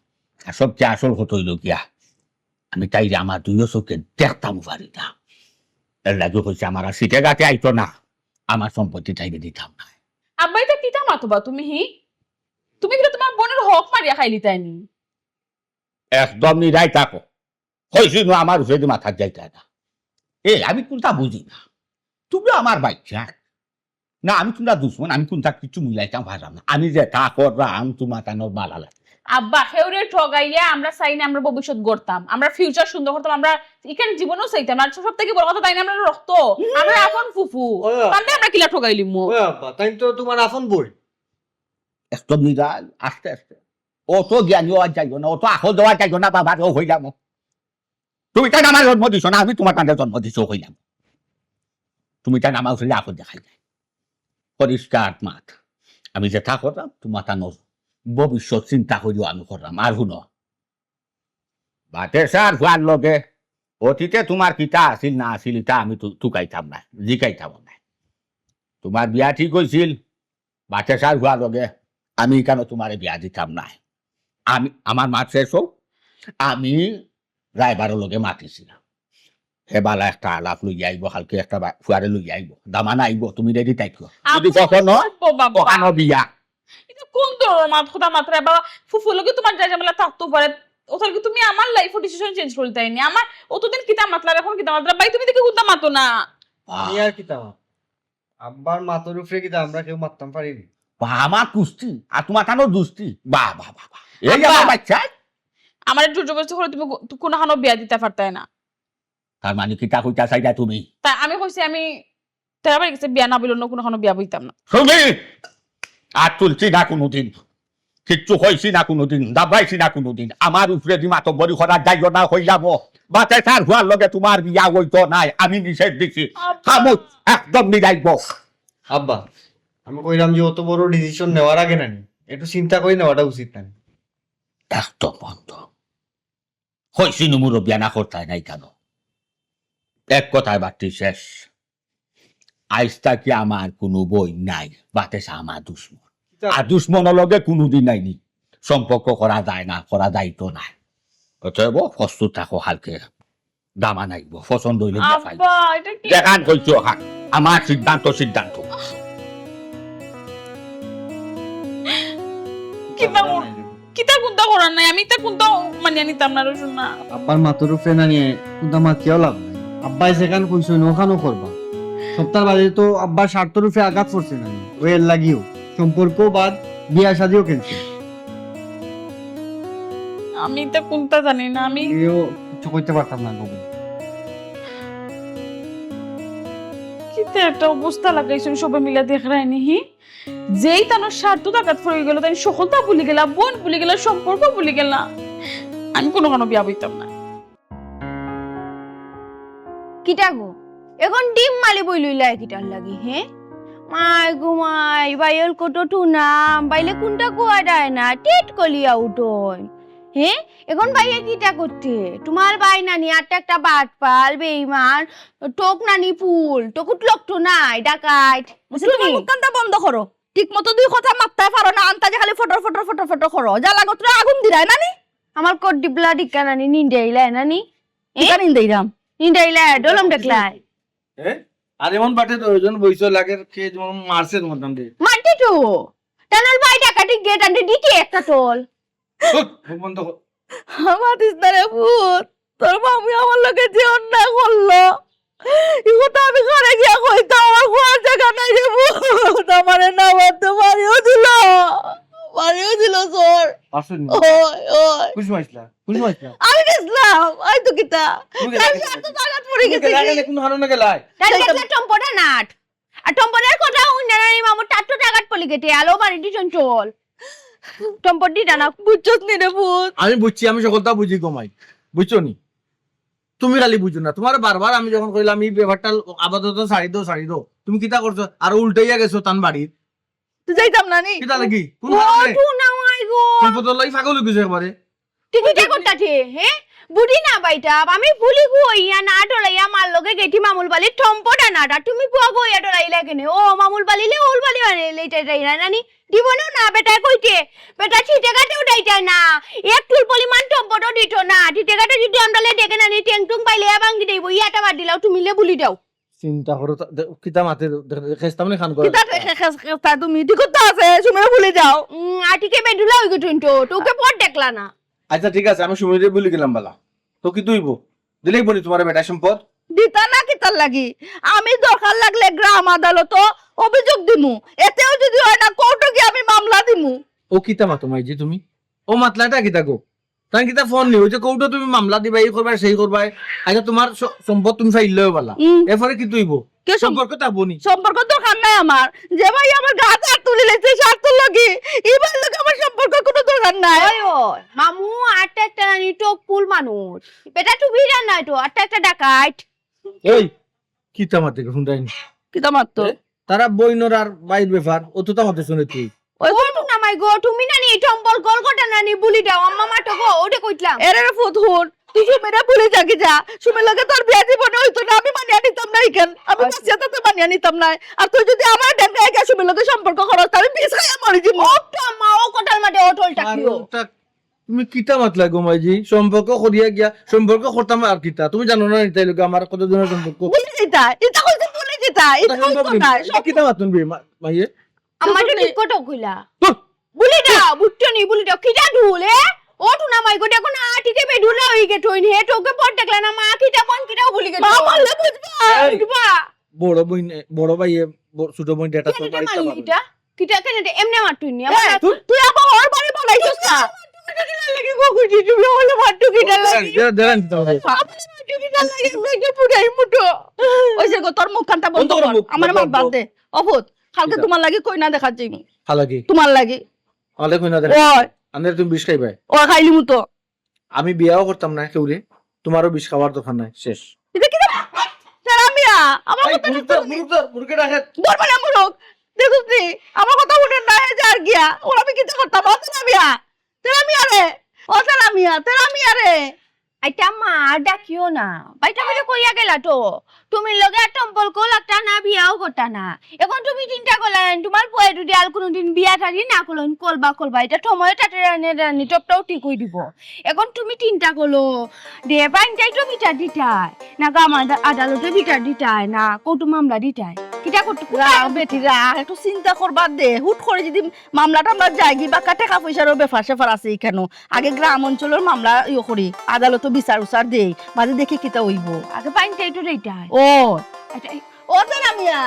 আর সবচেয়ে আসল হতো হইল গিয়া আমি তাই যে আমার দুইও চোখে দেখতাম পারি না এর লাগে হয়েছে আমার আর সিটে গাতে আইতো না আমার সম্পত্তি চাইলে দিতাম না আব্বা এটা কিতা মাতবা তুমি তুমি কিন্তু তোমার বোনের হক মারিয়া খাইলি তাইনি একদম নিরাই থাকো হয়েছি না আমার উপরে মাথার যাইতে না আমি কোনটা বুঝি না তুমি আমার বাচ্চা না আমি কোনটা দুশ্মন আমি কোনটা কিছু মিলাইতাম পারলাম না আমি যে তা করলাম তোমার তানোর মালা লাগে আব্বা হেউরে ঠগাইয়া আমরা চাই না আমরা ভবিষ্যৎ গড়তাম আমরা ফিউচার সুন্দর করতাম আমরা এখানে জীবনও চাইতাম আর সব থেকে বড় কথা তাই না আমরা রক্ত আমরা এখন ফুফু তাহলে আমরা কিলা ঠগাইলি মো ওই আব্বা তাই তো তোমার আপন বই একদম নিরাল আস্তে আস্তে অত জ্ঞানী হওয়া যাইব না অত আহল দেওয়া যাইব না বাবা ও হইলাম তুমি তাই আমার জন্ম দিছো না আমি তোমার কাছে জন্ম দিছো হইলাম তুমি তাই আমার উপরে আহল দেখাই যায় পরিষ্কার মাঠ আমি যেটা করলাম তোমার তানোর ভবিষ্যৎ চিন্তা করিও আমি করলাম আর শুনো বাটে সার হওয়ার লগে অতীতে তোমার কিতা আসিল না আসিল এটা আমি টুকাইতাম না জিকাইতাম না তোমার বিয়া ঠিক হয়েছিল বাটে সার হওয়ার লগে আমি কেন তোমার বিয়া দিতাম না আমি আমার মাঠ শেষ হোক আমি রায়বারের লগে মাতিছিলাম হেবালা একটা আলাপ লই আইব কালকে একটা ফুয়ারে লই আইব দামানা আইব তুমি রেডি থাকো যদি কখনো কখনো বিয়া এটা কোন ধরনের মাত কথা মাত্রা বাবা ফুফু লগে তোমার যা ঝামেলা থাকতো পারে ওথার কি তুমি আমার লাইফ ডিসিশন চেঞ্জ করতে তাইনি আমার অতদিন কিতা মাতলা এখন কিতা মাতলা ভাই তুমি দেখে কুদা মাতো না আমি আর কিতা আব্বার মাথার উপরে কিতা আমরা কেউ মারতাম পারিনি আমার কুস্তি আর তোমার তানোর দুস্তি বাহ বাহ বাহ এই আমার বাচ্চা আমার একটু জবরদস্তি করে তুমি কোনো হানো বিয়া দিতে পারতাই না তার মানে কিতা কইতা চাইটা তুমি তাই আমি কইছি আমি তেরা বাড়ি গেছে বিয়া না বললো না কোনো হানো বিয়া বইতাম না শুনি আর তুলছি না কোনোদিন কিচ্ছু হয়েছি না কোনোদিন দাবাইছি না কোনোদিন আমার উপরে দি মাতো বড়ি করার যাইও না হয়ে যাবো বাতে তার হওয়ার লগে তোমার বিয়া হইতো নাই আমি নিষেধ দিছি খামুচ একদম নিরাইব আব্বা আমি কইলাম যে অত বড় ডিসিশন নেওয়ার আগে নানি একটু চিন্তা করে নেওয়াটা উচিত নানি একদম বন্ধ হয়েছি নুমুরো বিয়া না করতে নাই কেন এক কথায় বাড়তি শেষ আইসটা কি আমার কোনো বই নাই বাতেসা আমার দুশ্মন আর দুশ্মনের লগে কোনোদিন নাইনি সম্পর্ক করা যায় না করা যাইতো না অতএব প্রস্তুত থাকো হালকে দামা নাইব পছন্দ হইলে দেখাই আব্বা এটা কি দেখান কইছো হাক আমার সিদ্ধান্ত কিতা কিতা কোনটা করার নাই আমি তা কোনটা মানিয়া নিতাম না রসুন না আব্বার মাথার উপরে না নিয়ে কিন্তু আমার কেউ লাভ নাই আব্বাই যেখানে কইছো ওখানেও করবা সপ্তাহ বাদে তো আব্বার স্বার্থের উপরে আঘাত করছে নানি ওই এর লাগিও সম্পর্ক বাদ বিয়া শাদিও কেনছে আমি তা কোনটা জানি না আমি এও কিছু কইতে পারতাম না গো কিতা একটা অবস্থা লাগাইছেন সবাই মিলা দেখ রায়নি যেই তানোর স্বার্থ আঘাত পড়ে গেল তাই সকলটা ভুলে গেলা বোন ভুলে গেলা সম্পর্ক ভুলে গেলা আমি কোনো বিয়া বইতাম না কিটা গো এখন ডিম মালি বই লইলা কিটার লাগি হে মাই গো মাই বাইল কোটো টুনাম বাইলে কোনটা কোয়া যায় না টিট কলিয়া উঠোন হে এখন বাইয়ে কিটা করতে তোমার বাই নানি আটটা একটা বাট পাল বেইমান টোক নানি ফুল টকুট লোকটো নাই ডাকাইত তুমি মুখখানটা বন্ধ করো ঠিক মতো দুই কথা মারতে পারো না আন্তাজে খালি ফটর ফটর ফটর ফটর করো যা লাগত আগুন দিরাই নানি আমার কোট ডিবলা ডিকা নানি নিন্দাইলা নানি ইকান ইন্দাইরাম নিন্দাইলা ডলম দেখলাই আর এমন বাটে তো ওজন বইছ লাগে কে যেমন মারছে তোমার দাম দিয়ে মানতে তো টানাল ভাই টাকাটি গেট আনতে দিতে একটা টোল বন্ধ কর। আমার দিস্তারে ভূত তোর মামি আমার লোকে যে অন্যায় করলো ইগোটা আমি ঘরে গিয়া কইতাম আমার খোয়ার জায়গা নাই রে ভূত আমারে না বলতে মারিও দিল জোর আসুন ওই ওই খুশি হইছলা খুশি হইছলা আমি গেছিলাম আই তো কিতা তুমি আমি এত জায়গা পড়ে গেছি গেলে কোন হারো না গেলাই তাহলে দেখলে টম্পটা নাট আর টম্পটার কথা উন্নয়নী মামুর টাট্টু টাকাট পলি গেটে আলো বাড়িটি চঞ্চল টম্পটি ডানা বুঝছস নি রে ভূত আমি বুঝছি আমি সকলটা বুঝি কমাই বুঝছো নি তুমি খালি বুঝো না তোমার বারবার আমি যখন কইলাম এই ব্যাপারটা আপাতত ছাড়ি দাও তুমি কিতা করছো আর উল্টাইয়া গেছো তান বাড়ির তুই যাইতাম না নি কিতা লাগি কোন ও কারণে তু না মাই গো সম্পদ লাই ফাগল গেছে একবারে টিকিটা করতাছে হ্যাঁ বুড়ি না বাইটা আমি ভুলি গইয়া না ডলাইয়া মার লগে গেটি মামুল বালি টম্পটা নাটা তুমি পুয়া গইয়া ডলাইলা কেনে ও মামুল বালিলে ওল বালি মানে লেটা যাইরা নানি দিবনো না বেটা কইতে বেটা ছিটে কাটে উঠাইতা না এক টুল পরিমাণ টম্পটো দিত না ছিটে কাটে যদি আমডালে দেখে নানি টেংটুং পাইলে ভাঙ্গি দেব ইয়াটা বাদ দিলাও তুমি লে বুলি দাও চিন্তা করো কিতা মাতে খেস্তাম নে খান করে কিতা খেখা তুমি ঠিক করতে আছে সুমে ভুলে যাও আটিকে বেডুলা হই গেছিন তো তোকে পর দেখলা না আচ্ছা ঠিক আছে আমি সুমিরে বলি গেলাম বালা তো কি তুইব দিলেই বলি তোমার বেটা সম্পদ দিতা না কিতার লাগি আমি দরকার লাগলে গ্রাম আদালত অভিযোগ দিমু এতেও যদি হয় না কোর্টে গিয়ে আমি মামলা দিমু ও কিতা মা তোমাই যে তুমি ও মাতলাটা কিতা গো তাই কিতা ফোন নিও যে কৌটো তুমি মামলা দিবা এই করবা সেই করবা আচ্ছা তোমার সম্পদ তুমি ফাইললেও বালা এরপরে কি তুইব কে সম্পর্ক থাকবো নি সম্পর্ক দরকার নাই আমার যে ভাই আমার গাছ আর তুলে লেছে সার তুল লাগি এবার লোক আমার সম্পর্ক কোনো দরকার নাই ওই ওই মামু আটটা একটা নানি টোক পুল মানুষ বেটা তুমি নাই তো আটটা একটা ডাকাইট এই কিতা মাতে শুনটাই কিতা মারতো তারা বইনর আর বাইর ব্যাপার ও তো তামাতে শুনে তুই ওই তো না মাই গো তুমি নানি টম্বল গলগটা নানি বুলি দাও আম্মা মাটো গো ওটা কইতলাম এরে ফুতুন তুই সুমেরা ভুলে যাকি যা সুমের লাগে তোর বিয়া জীবনে হইতো না আমি মানিয়ে নিতাম না কেন আমি কাছে তো মানিয়ে নিতাম না আর তুই যদি আমার ডেঙ্গায় গিয়ে সুমের লগে সম্পর্ক করস তাহলে বিষ খাইয়া মরে যাবো ও তো আম্মা ও কটাল মাঠে অটলটা কিও তুমি কিতা মাতলা গো মাইজি সম্পর্ক করিয়া গিয়া সম্পর্ক করতাম আর কিতা তুমি জানো না তাই লোক আমার কত দিনের সম্পর্ক বলে যেটা এটা কইতে বলে যেটা এটা কইতো না কিতা মাতুন বে মাইয়ে আম্মা তো ঠিক কত কইলা বুলি দাও বুট্টো নি বুলি দাও কিটা ঢুলে ও তো না মাই গো দেখো না আটিকে বেডুলা হই গে টইন হে তোকে পর দেখলা না মা কিটা কোন কিটাও বুলি গে মা বললে বুঝবা বুঝবা বড় বইন বড় ভাইয়ে ছোট বইন এটা তো কেনে বাড়িতে মারলি কিটা কিটা কেনে এমনে মারতুই নি এ, তুই আবার ওর বাড়ি বলাইছিস না লাগি গো কুটি তুমি হলে মারতু কিটা লাগি দেন তো কিটা লাগি মেগে পুরাই মুটো ওইসে গো তোর মুখ কান্তা বন্ধ বন্ধ কর কর মুখ, আমার বন্ধ মাত বাদ কর। দে অভূত কালকে কিটা? তোমার লাগি কই না দেখাচ্ছি হালাকি তোমার লাগি আলে কই না দেখ ওই আনের তুমি বিষ খাইবে ও খাইলি মুতো আমি বিয়াও করতাম না কেউরে তোমারও বিষ খাওয়ার দরকার নাই শেষ এটা কি তেরা মিয়া আমার কথা মুরগি রাখে ধরবে না মুরুক দেখুস নি আমার কথা শুনে না যার গিয়া ওরা আমি কিছু করতাম ও তেরা মিয়া রে ও তেরা মিয়া রে আইটা মা ডাকিও না বাইটা বলে কইয়া গেলা তো তুমি লগে টম্পল কো লাগতা না বিয়াও করতা না এখন তুমি চিন্তা করলেন তোমার পয়ে যদি আর কোনোদিন বিয়া থাকি না করলেন কলবা এটা সময় তাতে রানি টপটাও ঠিক হয়ে দিব এখন তুমি চিন্তা করলো দে পাইন যাই তো বিচার দিতাই না গামা আদালতে বিচার দিতাই না কৌটু মামলা দিতাই কিটা করতে বেটি একটু চিন্তা করবার দে হুট করে যদি মামলা টামলা যায় কি বা টাকা পয়সারও ব্যাপার স্যাপার আছে এখানে আগে গ্রাম অঞ্চলের মামলা ইয়ে করি আদালত বিচার উচার দেই মাঝে দেখি কিতা হইব আগে পাইন যাই তো দিতাই ও আচ্ছা ও তেরা মিয়া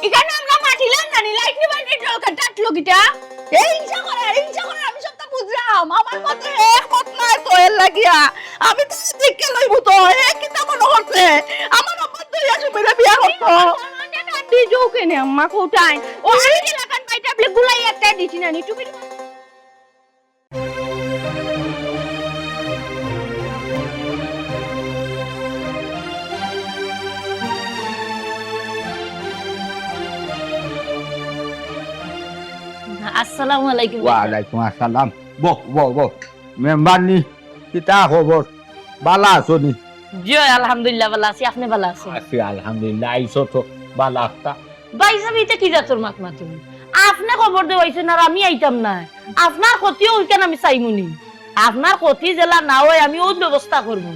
এখানে আমরা মাটিলাম নানি লাইট নিবাইতে জলকা টাটলো কিটা এই ইচ্ছা করে আমি সবটা বুঝলাম আমার মতে এক মত নাই তো এর লাগিয়া আমি তো দেখে লইব তো এ কিতা মনে করছে আমার অপর দুই আসু মেরে বিয়া করতো তুই জোকে নে আম্মা কোটাই ও আরে লাগান বাইটা বলে গুলাই একটা দিছি নানি তুমি আসসালামু আলাইকুম ওয়ালাইকুম আসসালাম বো মেম্বার নি কিতা খবর বালা আছো নি জয় আলহামদুলিল্লাহ ভালো আছি আপনি ভালো আছেন আছি আলহামদুলিল্লাহ আইছো তো বালা একটা ভাই সাহেব এটা কি যাতর মাত মাতুন আপনি খবর দেওয়াইছেন আর আমি আইতাম না আপনার ক্ষতিও ওইখানে আমি চাইমুনি আপনার ক্ষতি জেলা না হয় আমি ওই ব্যবস্থা করবো।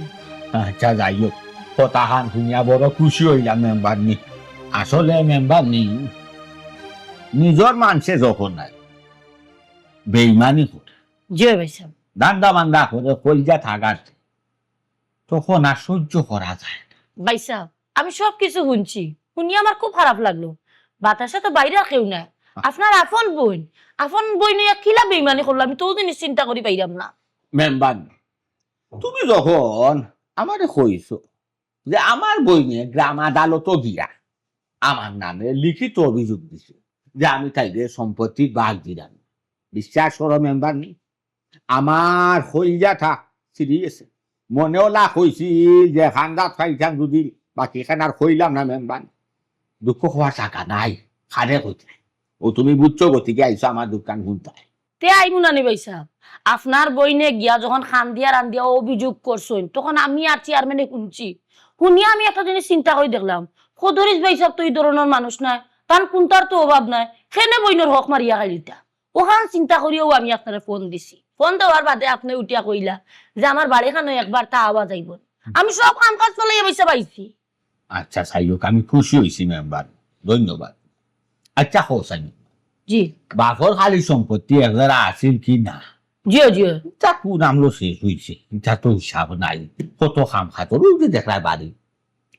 আচ্ছা যাই হোক, কথাখান শুনিয়া বড় খুশি হইলাম মেম্বার নি। আসলে মেম্বার নি নিজর মানুষে যখন নাই বেইমানি করে, জি ভাই সাহেব। দান্দা বান্দা করে কলজা থাকার তখন আর সহ্য করা যায় না। ভাই সাহেব আমি সব কিছু শুনছি, শুনি আমার খুব খারাপ লাগলো। বাতাসে তো বাইরে আর কেউ নাই, আপনার আপন বোন নিয়ে কিলা বেইমানি করলো আমি তো জিনিস চিন্তা করি পাইলাম না। মেম্বার নি, তুমি যখন আমারে কইছো যে আমার বই নিয়ে গ্রাম আদালত গিয়া আমার নামে লিখিত অভিযোগ দিছে যে আমি তাইদের সম্পত্তির ভাগ দিলাম, বিশ্বাস করো মেম্বার নি আমার হইয়াটা সিরিয়েছে, মনেও লাখ হয়েছিল যে খান্দাত খাইতাম যদি বাকি খান আর হইলাম না মেম্বার। দুঃখ হওয়ার টাকা নাই, খারে হইতে ও তুমি বুঝছো গতিকে আইসো আমার দোকান গুনতায়। তে আইমুনানি ভাই সাহেব, আপনার বইনে গিয়া যখন খান দিয়া রান দিয়া অভিযোগ করছেন তখন আমি আর চেয়ারম্যানে শুনিয়া আমি একটা জিনিস চিন্তা করে দেখলাম, খোদরিস ভাই সাহেব তো এই ধরনের মানুষ নাই, তার কোনটার তো অভাব নাই, সেনে বইনের হক মারিয়া খাইলিতা। ওখান চিন্তা করিও আমি আপনার ফোন দিছি। ফোন দেওয়ার বাদে আপনি উঠিয়া কইলা যে আমার বাড়িখানে একবার তা আওয়াজ আইব। আমি সব কাম কাজ চলাইয়া বসে পাইছি। আচ্ছা যাই হোক, আমি খুশি হয়েছি মেম্বার, ধন্যবাদ। আচ্ছা হোসাইন, জি বাপর খালি সম্পত্তি একজারা আছিল কি না? জিও জিও তা কোন আমলো শেষ হয়েছে, এটা তো হিসাব নাই। কত খাম খাতর ওই যে দেখায় বাড়ি,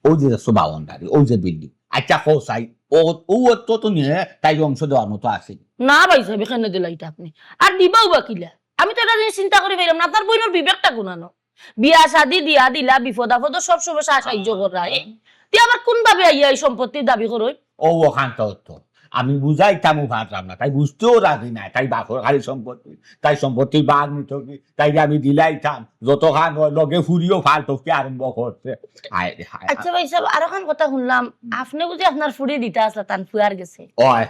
ওই যে দেখছো বাউন্ডারি, ওই যে বিল্ডিং। আচ্ছা হোসাই ও তো নিয়ে তাই অংশ দেওয়ার মতো আছে না ভাই সাহেব, এখানে দিলা এটা আপনি আর দিবাও বা কিলা? আমি তো এটা জিনিস চিন্তা করে পাইলাম না, আপনার বইনের বিবেকটা গুনানো। বিয়া শাদি দিয়া দিলা, বিপদ আপদ সব সময় সাহায্য করা, তুই আবার কোন ভাবে আইয়া এই সম্পত্তির দাবি করই? ও ওখান তো আমি বুঝাইতাম ভাবলাম না, তাই বুঝতেও রাজি নাই। তাই বাপর খালি সম্পত্তি, তাই সম্পত্তির বাঘ নিত কি, তাই আমি দিলাইতাম যত খান লগে ফুরিও ফালতোকে আরম্ভ করছে। আচ্ছা ভাই সাহেব, আর ওখান কথা শুনলাম আপনি বুঝি আপনার ফুড়ি দিতে আসলা তান ফুয়ার গেছে। ওই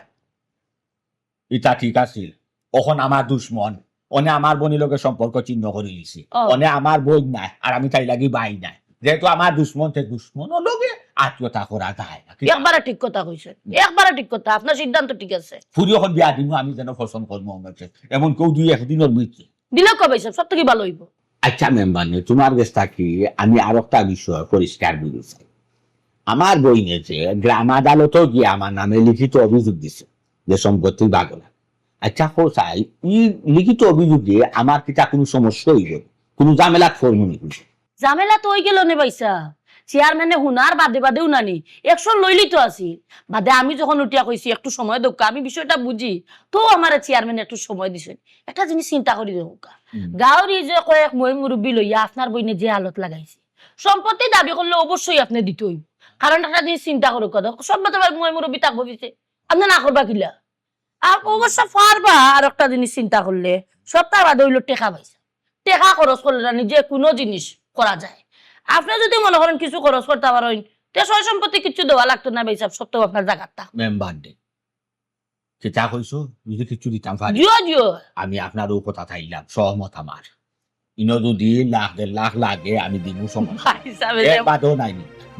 ইটা ঠিক আছিল, ওখন আমার দুশ্মন, অনে আমার বনি লোকের সম্পর্ক চিহ্ন করে দিছি, অনে আমার বই নাই আর আমি তাই লাগি বাই নাই। যেহেতু আমার দুশ্মন তে দুশ্মন লগে আত্মীয়তা করা যায় না। একবারে ঠিক কথা কইছে, একবারে ঠিক কথা, আপনার সিদ্ধান্ত ঠিক আছে। ফুরি এখন বিয়া দিব আমি যেন পছন্দ করবো এমন কেউ দুই একদিনের মৃত্যু দিলে কবে সাহেব সব থেকে ভালো হইব। আচ্ছা মেম্বার নে, তোমার কাছ থাকি আমি আর একটা বিষয় পরিষ্কার বুঝতে চাই। আমার বই নিয়েছে গ্রাম আদালতও গিয়ে আমার নামে লিখিত অভিযোগ দিছে যে সম্পত্তির বাগলা। আচ্ছা হোসাই, ই লিখিত অভিযোগ দিয়ে আমার কিটা কোনো সমস্যা হইব, কোনো ঝামেলা ফর্ম নাকি? ঝামেলা তো হয়ে গেল নে ভাইসা, চেয়ারম্যানে হুনার বাদে বাদেও নানি একশন লইলি তো আছি। বাদে আমি যখন উঠিয়া কইছি একটু সময় দোকা, আমি বিষয়টা বুঝি তো আমার চেয়ারম্যান একটু সময় দিছে। একটা জিনিস চিন্তা করি দোকা, গাঁওরি যে কয়েক মই মুরব্বী লইয়া আপনার বইনে যে হালত লাগাইছে, সম্পত্তি দাবি করলে অবশ্যই আপনি দিতে হইব। কারণ একটা জিনিস চিন্তা করো কথা, সব তোমার মই মুরব্বী তাক বলিছে, আপনি না করবা কিলা? আর অবশ্য পারবা। আর একটা জিনিস চিন্তা করলে সপ্তাহ বাদে হইলো টেকা পাইছে, টেকা খরচ করলে যে কোনো জিনিস করা যায়। আপনি যদি মনে করেন কিছু খরচ করতে পারেন, সয় সম্পত্তি কিছু দেওয়া লাগতো না ভাই সাহেব, সব তো আপনার জায়গাটা। মেম্বার ডে সেটা কইছো, যদি কিছু দিতাম পারি জিও জিও আমি আপনারও কথা থাইলাম, সহমত আমার। ইনো যদি লাখ 1.5 লাখ লাগে আমি দিব, সমস্যা ভাই সাহেব বাদেও নাই।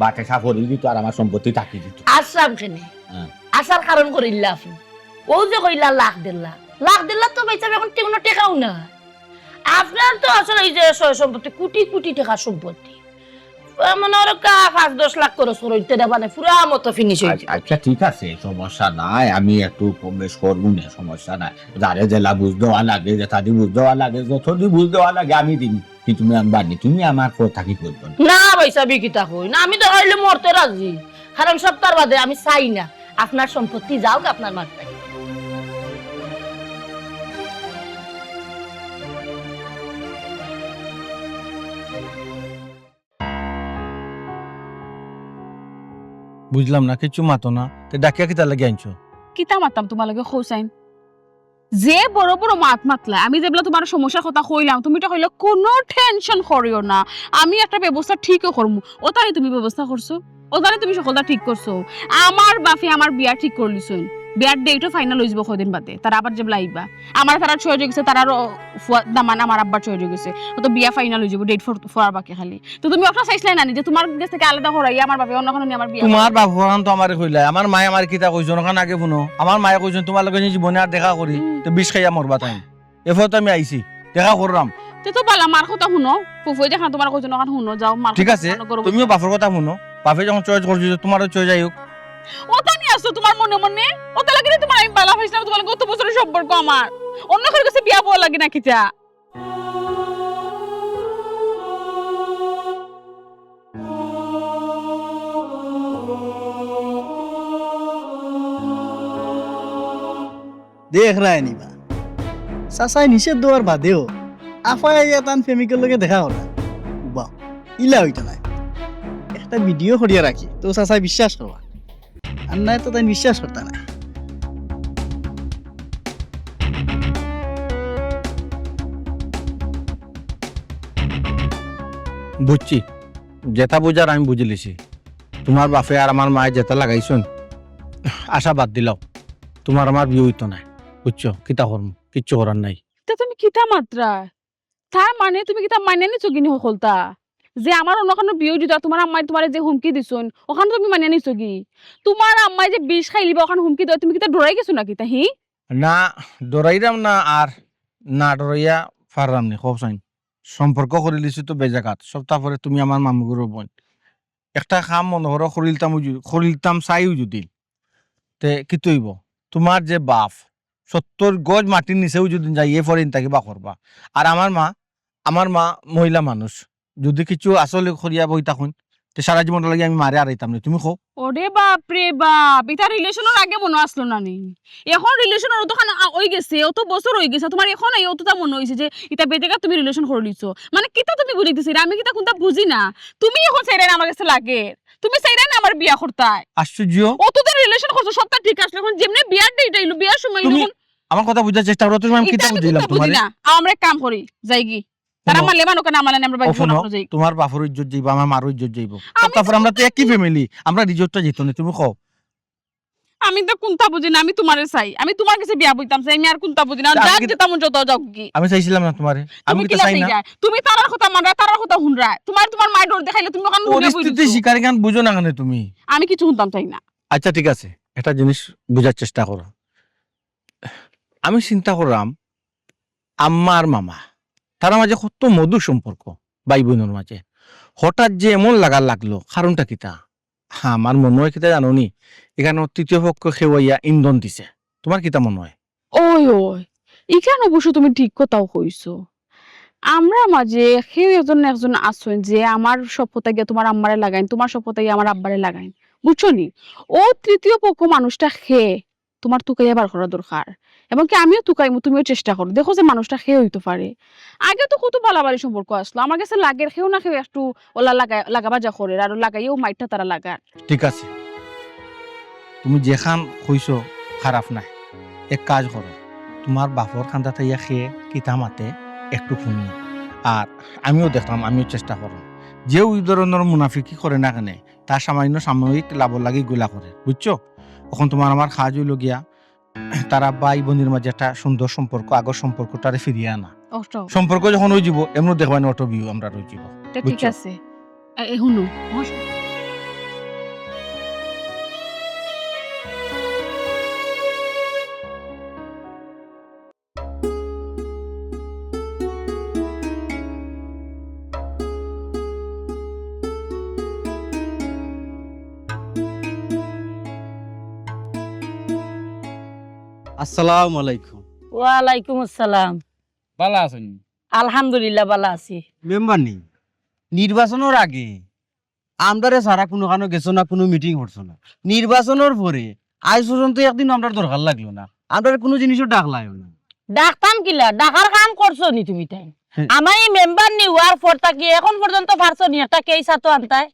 বাটে সাফরি দিত আর আমার সম্পত্তি টাকি দিত। আসাম খেনে হ্যাঁ। আসার কারণ করিল্লা আপনি ও যে কইলা লাখ 1.5 লাখ তো ভাই সাহেব এখন কোনো টেকাও না। আপনার তো আসলে এই যে সয় সম্পত্তি কোটি কোটি টাকার সম্পত্তি, মনে হয় 5-10 লাখ খরচ করতে মানে পুরা মতো ফিনিশ হয়েছে। আচ্ছা ঠিক আছে, সমস্যা নাই, আমি একটু কম বেশ করবো না, সমস্যা নাই। যারে জেলা বুঝ দেওয়া লাগে, যেটা বুঝ দেওয়া লাগে, যতদিন বুঝ দেওয়া লাগে আমি দিন। কিন্তু মেম্বার নি, তুমি আমার কথা কি করবো না ভাই সাহেব কিতা কই না, আমি তো হইলে মরতে রাজি। কারণ সপ্তাহ বাদে আমি চাই না আপনার সম্পত্তি যাও আপনার মাথায়। বুঝলাম না, কিছু মাতো না, তে ডাকিয়া কিতা লাগি আনছো? কিতা মাতাম তোমার লগে হোসাইন, যে বড় বড় মাত মাতলা, আমি যেগুলো তোমার সমস্যার কথা কইলাম তুমি তো কইলে কোনো টেনশন করিও না, আমি একটা ব্যবস্থা ঠিকও করবো। ওটাই তুমি ব্যবস্থা করছো, ওটাই তুমি সকলটা ঠিক করছো। আমার বাপে আমার বিয়া ঠিক করলিছুন, বিয়ার ডেটও ফাইনাল হয়ে যাবো কদিন বাদে। তারা আবার যে লাইবা আমার তারা ছয় হয়ে গেছে, তারা দামান আমার আব্বার ছয় হয়ে গেছে, তো বিয়া ফাইনাল হয়ে যাবো, ডেট ফর বাকি খালি। তো তুমি ওটা চাইছিলে না যে তোমার কাছ থেকে আলাদা করাই আমার বাপে অন্য কোনো আমার বিয়া? তোমার বাপ ভগবান তো আমারে কইলা, আমার মায়ে আমার কিতা কইছন ওখান আগে শুনো। আমার মায়ে কইছন তোমার লগে জীবনে আর দেখা করি তো বিষ খাইয়া মরবা তাই। এরপর তো আমি আইছি দেখা করলাম, তে তো বালা মার কথা শুনো ফুফুই যখন তোমার কইছো না শুনো যাও মার ঠিক আছে তুমিও বাপের কথা শুনো, বাপে যখন চয়েস করছো তোমারও চয়েস যাই হোক। ওটা নিয়ে আসছো তোমার মনে মনে ওটা লাগে না তোমার আমি বালা হইছিলাম তোমার কত বছরের সম্পর্ক আমার অন্য কারোর কাছে বিয়া বলা লাগে নাকি যা দেখ রায় নিবা চাচাই নিষেধ দেওয়ার বাদেও আফাই তান প্রেমিকের লগে দেখা করা বাহ ইলা হইতো নাই একটা ভিডিও করিয়া রাখি তো চাচাই বিশ্বাস করবা আর নাই তো তাই বিশ্বাস করতা নাই। বুঝছি, যেটা বুঝার আমি বুঝে লিছি। তোমার বাপে আর আমার মায়ে যেটা লাগাইছুন আশা বাদ দিলাও, তোমার আমার বিয়ে হইতো না। বুঝছো, কিতা করম, কিচ্ছু করার নাই। তা তুমি কিতা মাত্রা তার মানে তুমি কিতা মানে নিছো কিনি হলতা যে আমার অন্য কোনো বিয়ে দিত তোমার আম্মাই তোমার যে হুমকি দিছুন ওখানে তুমি মানে নিছো কি তোমার আম্মাই যে বিষ খাইলিবা ওখানে হুমকি দেয় তুমি কিতা ডরাই গেছো নাকি তা হি না ডরাইরাম না আর না ডরাইয়া পারলাম নি খব চাইন সম্পর্ক করে লিছি তো বেজাগাত। সপ্তাহ পরে তুমি আমার মামুগুরো বোন, একটা খাম মনে করো খরিলতাম চাইও যদি তে কি তৈব তোমার যে বাপ 70 গজ মাটির নিচেও যদি যাইয়ে ফরিন তাকে বা করবা। আর আমার মা মহিলা মানুষ, যদি কিছু আসলে করিয়া বই থাকুন তে সারা জীবন লাগে আমি মারে আড়াইতাম না। তুমি খো ওরে বাপ রে বাপ এটা রিলেশনের আগে মনে আসলো না নি এখন রিলেশনের অতখান হয়ে গেছে অত বছর হয়ে গেছে তোমার এখন এই অতটা মনে হয়েছে যে এটা বেটেকা তুমি রিলেশন করে লিছো মানে কিতা তুমি বলি দিছি আমি কিতা কোনটা বুঝি না। তুমি এখন চাইরাই না আমার কাছে লাগে তুমি চাইরাই না আমার বিয়া করতাই আশ্চর্য। অতদিন রিলেশন করছো সবটা ঠিক আসলে এখন যেমনি বিয়ার ডেট আইলো বিয়ার সময় তুমি এখন আমার কথা বুঝার চেষ্টা করো, তুমি আমি কিতা বুঝিলাম তোমার। না আমরা এক কাম করি যাই কি তারা শোনো, মানলে মানো কেন মানলে আমরা বাইরে শোনো, যাই তোমার বাপর ইজ্জত যাইব, আমার মারও ইজ্জত যাইব। তারপর আমরা তো একই ফ্যামিলি, আমরা রিজোর্টটা যেত না। তুমি কও আমি তো কোনটা বুঝি না আমি তোমারে চাই আমি তোমার কাছে বিয়া বইতাম চাই আমি আর কোনটা বুঝি না আমি যা কি- যেতাম যত যাও কি আমি চাইছিলাম না তোমারে, আমি তুমি কি কিলা চাই না। চাই তুমি তারার কথা মানরা তারার কথা হুনরা তোমার মাই ডর দেখাইলে তুমি ওখানে হুনরা বই পরিস্থিতি দিছো। শিকারি গান বুঝো না কেন তুমি। আমি কিছু শুনতাম চাই না আচ্ছা ঠিক আছে, একটা জিনিস বুঝার চেষ্টা করো। আমি চিন্তা করলাম আম্মা আর মামা তারা মাঝে কত মধুর সম্পর্ক ভাই বোনের মাঝে, হঠাৎ যে এমন লাগার লাগলো কারণটা কিতা। হ্যাঁ আমার মনে হয় কিতা জানো নি, এখানে তৃতীয় পক্ষ খেওয়াইয়া ইন্ধন দিছে। তোমার কিতা মনে হয়? ওই এখানে অবশ্য তুমি ঠিক কথাও কইছো আমরা মাঝে কেউ একজন একজন আসছেন যে আমার সভ্যতা গিয়ে তোমার আম্মারে লাগাইন তোমার সভ্যতা গিয়ে আমার আব্বারে লাগাইন বুঝছো নি ও তৃতীয় পক্ষ মানুষটা খেয়ে তোমার তুকাইয়া বার করা দরকার এবং কি আমিও তুকাইমু তুমিও চেষ্টা করো দেখো যে মানুষটা খেয়ে হইতে পারে। আগে তো কত বালাবাড়ি সম্পর্ক আসলো আমার কাছে লাগের খেয়েও না খেয়ে একটু ওলা লাগাবা যা করে আর লাগাইও মাইটটা তারা লাগার ঠিক আছে, তুমি যেখান কইছো খারাপ নাই, এক কাজ করো তোমার বাপর খান্দা তাইয়া খেয়ে কিতা মাতে একটু শুনি। আর আমিও দেখলাম, আমিও চেষ্টা করো যে ওই ধরনের মুনাফিকি করে না কেন তার সামান্য সাময়িক লাভ লাগি গুলা করে। বুঝছো, এখন তোমার আমার খাওয়া হইল গিয়া তারা ভাই বোনের মাঝে একটা সুন্দর সম্পর্ক, আগর সম্পর্কটারে ফিরিয়ে আনা। সম্পর্ক যখন হয়ে যাব এমন দেখবেন অটো বিউ আমরা রয়ে যাব। ঠিক বুঝছো? আছে শুনো আসসালামু আলাইকুম। ওয়ালাইকুম আসসালাম। ভালো আছেন? আলহামদুলিল্লাহ ভালো আছি। মেম্বার নেই নির্বাচনের আগে আমদারে সারা কোনো কানো গেছো না, কোনো মিটিং করছো না। নির্বাচনের পরে আজ পর্যন্ত একদিন আমরা দরকার লাগলো না, আমরা কোনো জিনিসও ডাকলাই না। ডাকতাম কিলা ডাকার কাম করছো নি তুমি তাই হ্যাঁ। আমার এই মেম্বার নি হওয়ার পর থাকি এখন পর্যন্ত পারছো নি একটা কেসা তো আনতাই।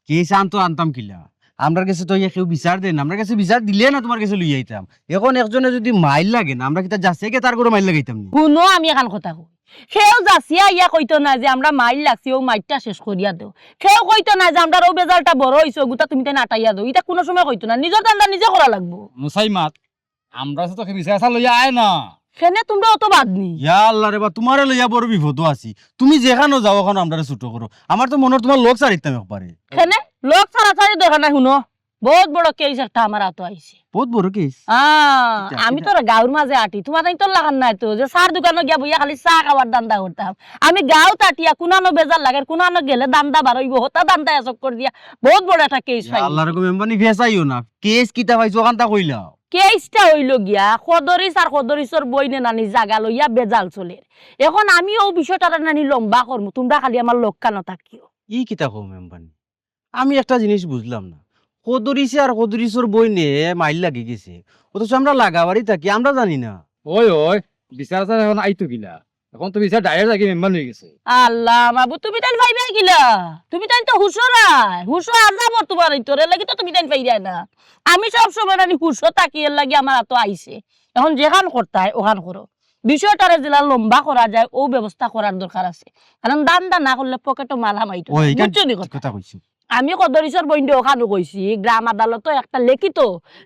কে শান্ত আনতাম কিলা, আমরা কাছে তো কেউ বিচার দেন, আমরা কাছে বিচার দিলে না তোমার কাছে লই আইতাম। এখন একজনে যদি মাইল লাগে না আমরা কিতা যাচ্ছে কে তার করে মাইল লাগাইতাম না। শুনো আমি এখন কথা কই সেও যাচিয়া ইয়া কইতো না যে আমরা মাইল লাগছি ও মাইলটা শেষ করিয়া দেও, সেও কইতো না যে আমরা ও বেজালটা বড় হইছো গোটা তুমি তাই নাটাইয়া দেও, এটা কোনো সময় কইতো না। নিজের দান্দা নিজে করা লাগবো। মুসাইমাত আমরা তো বিচার আসা লইয়া আয় না সেনে তোমরা অত বাদ নি। ইয়া আল্লাহ রে বা, তোমারে লইয়া বড় বিপদ আছি। তুমি যেখানে যাও ওখানে আমরা ছোট করো, আমার তো মনে তোমার লোক চারিতাম একবারে। সেনে লোক ছাড়াছাড়ি দরকার নাই। শুনো বহুত বড় কেস একটা আমার হাতে আইছে বহুত বড় কেস আমি তো গাঁর মাঝে আটি তোমার তো লাগান নাই তো যে চার দোকানে গিয়া বইয়া খালি চা খাওয়ার দান্দা করতাম আমি গাঁও তাটিয়া কোনানো বেজার লাগে কোনানো গেলে দান্দা বাড়াইব হতা দান্দা এসব করে দিয়া বহুত বড় একটা কেস পাই আল্লাহর কো মেম্বানি ফেসাইও না কেস কিতা পাইছো কান্তা কইলা কেসটা হইল গিয়া খদরিস আর খদরিসর বইনে নানি জাগা লইয়া বেজাল চলে এখন আমিও বিষয়টা নানি লম্বা করবো তোমরা খালি আমার লক্ষ্যানো থাকিও ই কিতা কো মেম্বানি আমি একটা জিনিস বুঝলাম না কদরিসে আর কদরিসর বই নিয়ে মাইল লাগি গেছে অথচ আমরা লাগাবাড়ি থাকি আমরা জানি না ওই ওই বিচার আচার এখন আইতো কিলা এখন তো বিচার ডাইরেক্ট লাগি মেম্বার হয়ে গেছে আল্লাহ বাবু তুমি তাই ভাইবাই গিলা তুমি তাই তো হুশরাই হুশো আজাব তোমার তোরে লাগি তো তুমি তাই পাইরাই না আমি সব সময় নানি হুশো তাকিয়ে লাগি আমার হাতে আইছে এখন যেখান করতে হয় ওখান করো বিষয়টারে জেলা লম্বা করা যায় ও ব্যবস্থা করার দরকার আছে কারণ দান্দা না করলে পকেটে মাল হামাইতো ওই বুঝছো নি কথা? কথা কইছি আমি কদরিসর বইন্ডে ওখানে কইছি গ্রাম আদালত একটা লিখিত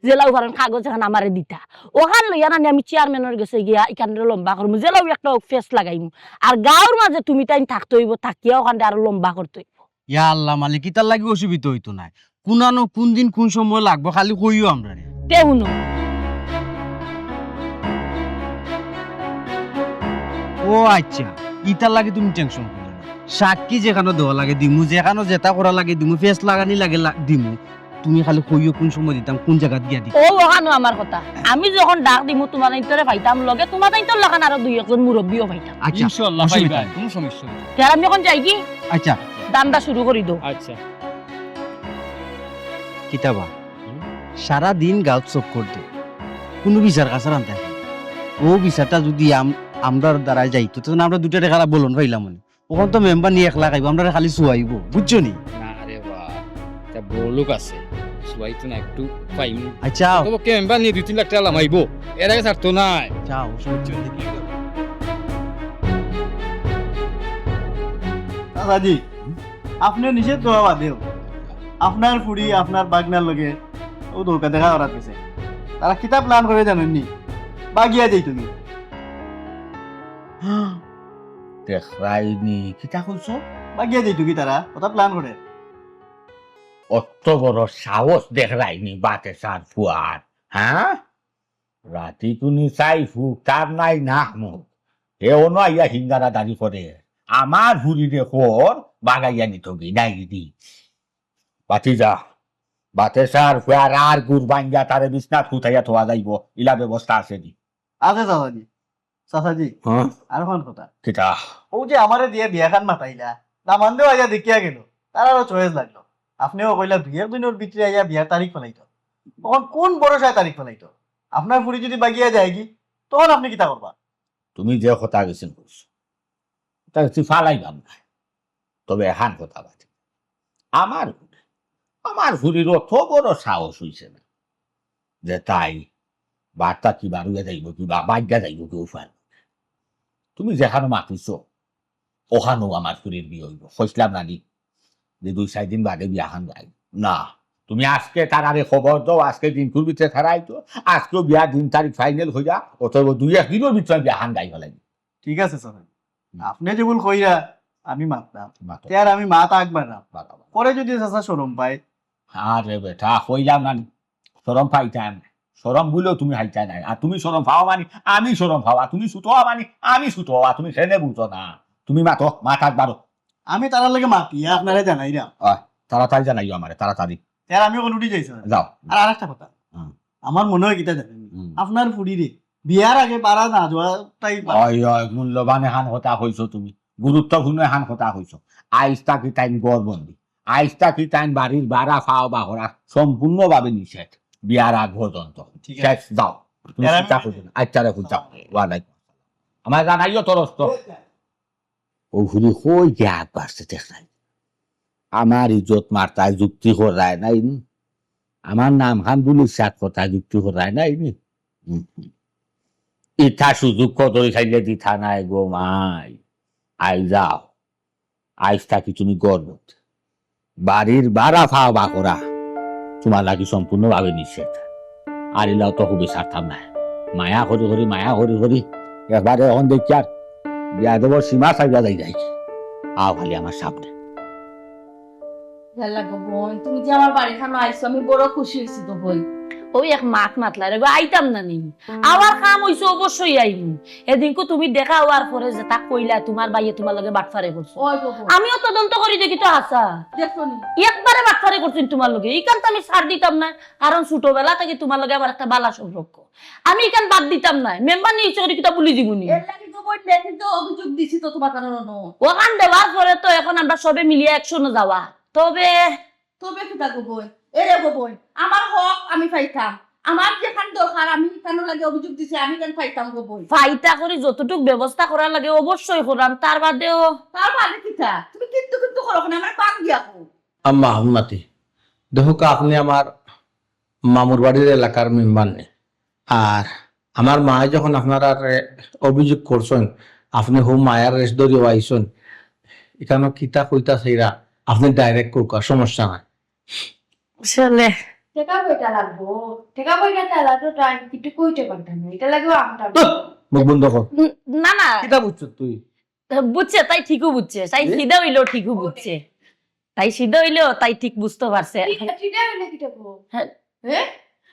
জেলা উদাহরণ কাগজ এখানে আমারে দিতা ওখান লইয়া নানি আমি চেয়ারম্যানের গেছে গিয়া এখানে লম্বা করবো জেলাও একটা ফেস লাগাইমু আর গাঁর মাঝে তুমি তাই থাকতে হইব থাকিয়া ওখানে আরো লম্বা করতে হইব ইয়া আল্লাহ মালিক কিতার লাগি অসুবিধা হইতো না কোনানো কোন দিন কোন সময় লাগবো খালি কইও আমরা রে তে শুনো ও আচ্ছা ইতার লাগে তুমি টেনশন করো না সাক্ষী যেখানে দেওয়া লাগে দিমু যেখানে যেটা করা লাগে দিমু ফেস লাগানি লাগে দিমু তুমি খালি কইও কোন সময় দিতাম কোন জায়গা গিয়া দিতাম ও ওখানো আমার কথা আমি যখন ডাক দিমু তোমার ইন্তরে পাইতাম লগে তোমার ইন্তর লাগান আরো দুই একজন মুরব্বীও পাইতাম আচ্ছা ইনশাআল্লাহ অসুবিধা পাইবা নেই। কোনো সমস্যা নেই তার আমি এখন যাই কি আচ্ছা দান্দা শুরু করি দো আচ্ছা কিতাবা সারা দিন গাউট চক করতে কোনো বিচার কাছার আনতে হয় না। ও বিচারটা যদি আমরা দ্বারা যাইতো তখন আমরা দুটা টাকা বলুন পাইলাম মানে ওখান তো মেম্বার নিয়ে একলা খাইব আমরা খালি শুয়াইব বুঝছো নি না রে বাহ তা বড় লোক আছে সবাই তো না একটু পাইম আচ্ছা তবে কে মেম্বার নিয়ে 2-3 লাখ টাকা লামাইবো এর আগে ছাড়তো নাই যাও দাদাজি আপনি নিষেধ দেওয়া বাদেও আপনার ফুড়ি আপনার বাগনার লগে ও দৌকা দেখা করার পিছে তারা কিতাব প্ল্যান করে জানেননি বাগিয়া যাই তুমি দেখরাইনি কিতা কইছো বাগিয়া যাই তুমি তারা কথা প্ল্যান করে অত বড় সাহস দেখরাইনি বাতে সার ফুয়ার হ্যাঁ রাতি তুমি চাই ফুক তার নাই না মুখ এ অন্য আইয়া হিঙ্গারা দাঁড়ি করে আমার হুড়িরে খোর বাগাইয়া নিত গি নাই দি বাতি যা বাতে সার ফুয়ার আর গুড় বাঙ্গা তারে বিছনাত কুথাইয়া থোয়া যাইব ইলা ব্যবস্থা আছে দি আছে চাচাজি চাচাজি হ্যাঁ আর কোন কথা কিতা ও যে আমারে দিয়ে বিয়া খান মাতাইলা দামান দেও আইয়া দেখিয়া গেল তার আরো চয়েস লাগলো আপনিও কইলা 2 দিনের ভিতরে আইয়া বিয়ার তারিখ ফেলাইতো তখন কোন ভরসায় তারিখ ফেলাইতো আপনার ফুড়ি যদি বাগিয়া যায় কি তখন আপনি কিতা করবা তুমি যে কথা গেছেন কইছো তা তুই ফালাইবাম না তবে এখান কথা বাদ আমার হুড়ির অত বড় সাহস হইছে না যে তাই বার্তা কি বারুয়া যাইব কি বা বাগ্যা যাইব কি উফার তুমি যেখানে মাতিছ ওখানেও আমার হুড়ির বিয়ে হইব কইসলাম নানি যে 2-4 দিন বাদে বিয়াখান যাই না তুমি আজকে তারারে খবর দাও আজকে দিনকুর ভিতরে ছাড়াই তো আজকেও বিয়ার দিন তারিখ ফাইনাল হইয়া অথবা 2-1 দিনের ভিতরে বিয়াখান গাই ফেলাই ঠিক আছে স্যার আপনি যে বল কইরা আমি মাতলাম মাতো আর আমি মাত আকবার না বাবা পরে যদি চাচা শরম পায় আরে বেটা কইলাম না সরম পাইতাম সরম বলেও তুমি হাইতা নাই আর তুমি সরম পাওয়া মানে আমি সরম পাওয়া তুমি ছুটো হওয়া মানে আমি ছুটো হওয়া তুমি সেনে বুঝো না তুমি মাতো মাথাক বারো আমি তারার লাগে মাতি আপনারে জানাই না তাড়াতাড়ি জানাইও আমারে তাড়াতাড়ি আর আমি ওখানে উঠে যাইছি যাও আর আরেকটা কথা হুম। আমার মনে হয় কিটা জানেন হুম। আপনার ফুড়ি রে বিয়ার আগে পারা না যাওয়াটাই অয় অয় মূল্যবান এহান হতা হইছো তুমি গুরুত্বপূর্ণ এহান হতা হইছো আইসটা কি টাইম গড়বন্দি আইসটা কি টাইম বাড়ির ভাড়া খাওয়া বাহরা সম্পূর্ণভাবে নিষেধ বিয়ার আগ পর্যন্ত ঠিক আছে। শেষ যাও তুমি আর আমি- চিন্তা করবে না আচ্ছা রেখো যাও ওয়ালাইকুম আসসালাম। আমার জানাইও তরস্ত ও ঘুরি কই গিয়া আগ বাড়ছে দেখাই আমার ইজ্জত মারতায় যুক্তি করায় নাই নি আমার নাম খান বলি সাত কথা যুক্তি করায় নাই নি ইথা সুযোগ কদরি খাইলে দিথা নাই গো মাই আই যাও আইস থাকি তুমি গর্বত বাড়ির বাড়া ফাও বা করা তোমার লাগি সম্পূর্ণভাবে নিষেধ আর ইলাও তো খুবই সারতাম না মায়া হরি হরি একবারে এখন দেখি আর বিয়া দেবর সীমা সাইজা যাই যাই আও খালি আমার সামনে ইয়াল্লা গো বোন তুমি যে আমার বাড়ি খানো আইছো আমি বড় খুশি হয়েছি তো বই ওই এক মাত মাতলা রে আইতাম না নি আবার কাম হইছে অবশ্যই আইমু এদিনকো তুমি দেখা হওয়ার পরে যে তা কইলা তোমার ভাইয়ে তোমার লগে বাটফারে করছো ওই গো বোন আমিও তদন্ত করি দেখি তো হাসা দেখো নি একবারে বাটফারে করছেন তোমার লগে এই কারণে আমি ছাড় দিতাম না কারণ ছোটবেলা থেকে তোমার লগে আমার একটা বালা সম্পর্ক আমি এখান বাদ দিতাম না মেম্বার নিয়ে ইচ্ছে করে কিতা বলি দিবনি এর লাগি গো বোন দেখি তো অভিযোগ দিছি তো তোমার কারণ ওখান দেওয়ার পরে তো এখন আমরা সবে মিলিয়ে একশনে যাওয়া তবে তবে কি গো বোন এরে গো বোন আমার হক আমি পাইতাম আমার যেখান দরকার আমি কেন লাগে অভিযোগ দিছি আমি কেন পাইতাম গো বোন ফাইটা করে যতটুক ব্যবস্থা করার লাগে অবশ্যই করাম তার বাদেও তার মানে কিতা তুমি কিন্তু কিন্তু করো না আমার পাক দিয়া কো আম্মা উন্নতি দেখো আপনি আমার মামুর বাড়ির এলাকার মেম্বার নেই আর আমার মা যখন আপনারা অভিযোগ করছেন আপনি হো মায়ার রেস ধরিয়ে আইসন এখানে কিতা কইতা সেইরা আপনি ডাইরেক্ট কোকা সমস্যা নাই আসলে টেকা বইটা লাগবো টেকা বইটা তেলা তো টাইম কিছু কইতে পারতাম না এটা লাগবে আমটা মুখ বন্ধ কর না না কিতা বুঝছ তুই বুঝছে তাই ঠিকও বুঝছে তাই সিধা হইলেও ঠিকও বুঝছে তাই সিধা হইলেও তাই ঠিক বুঝতে পারছে ঠিটা হইলে কিটা গো হ্যাঁ। হ্যাঁ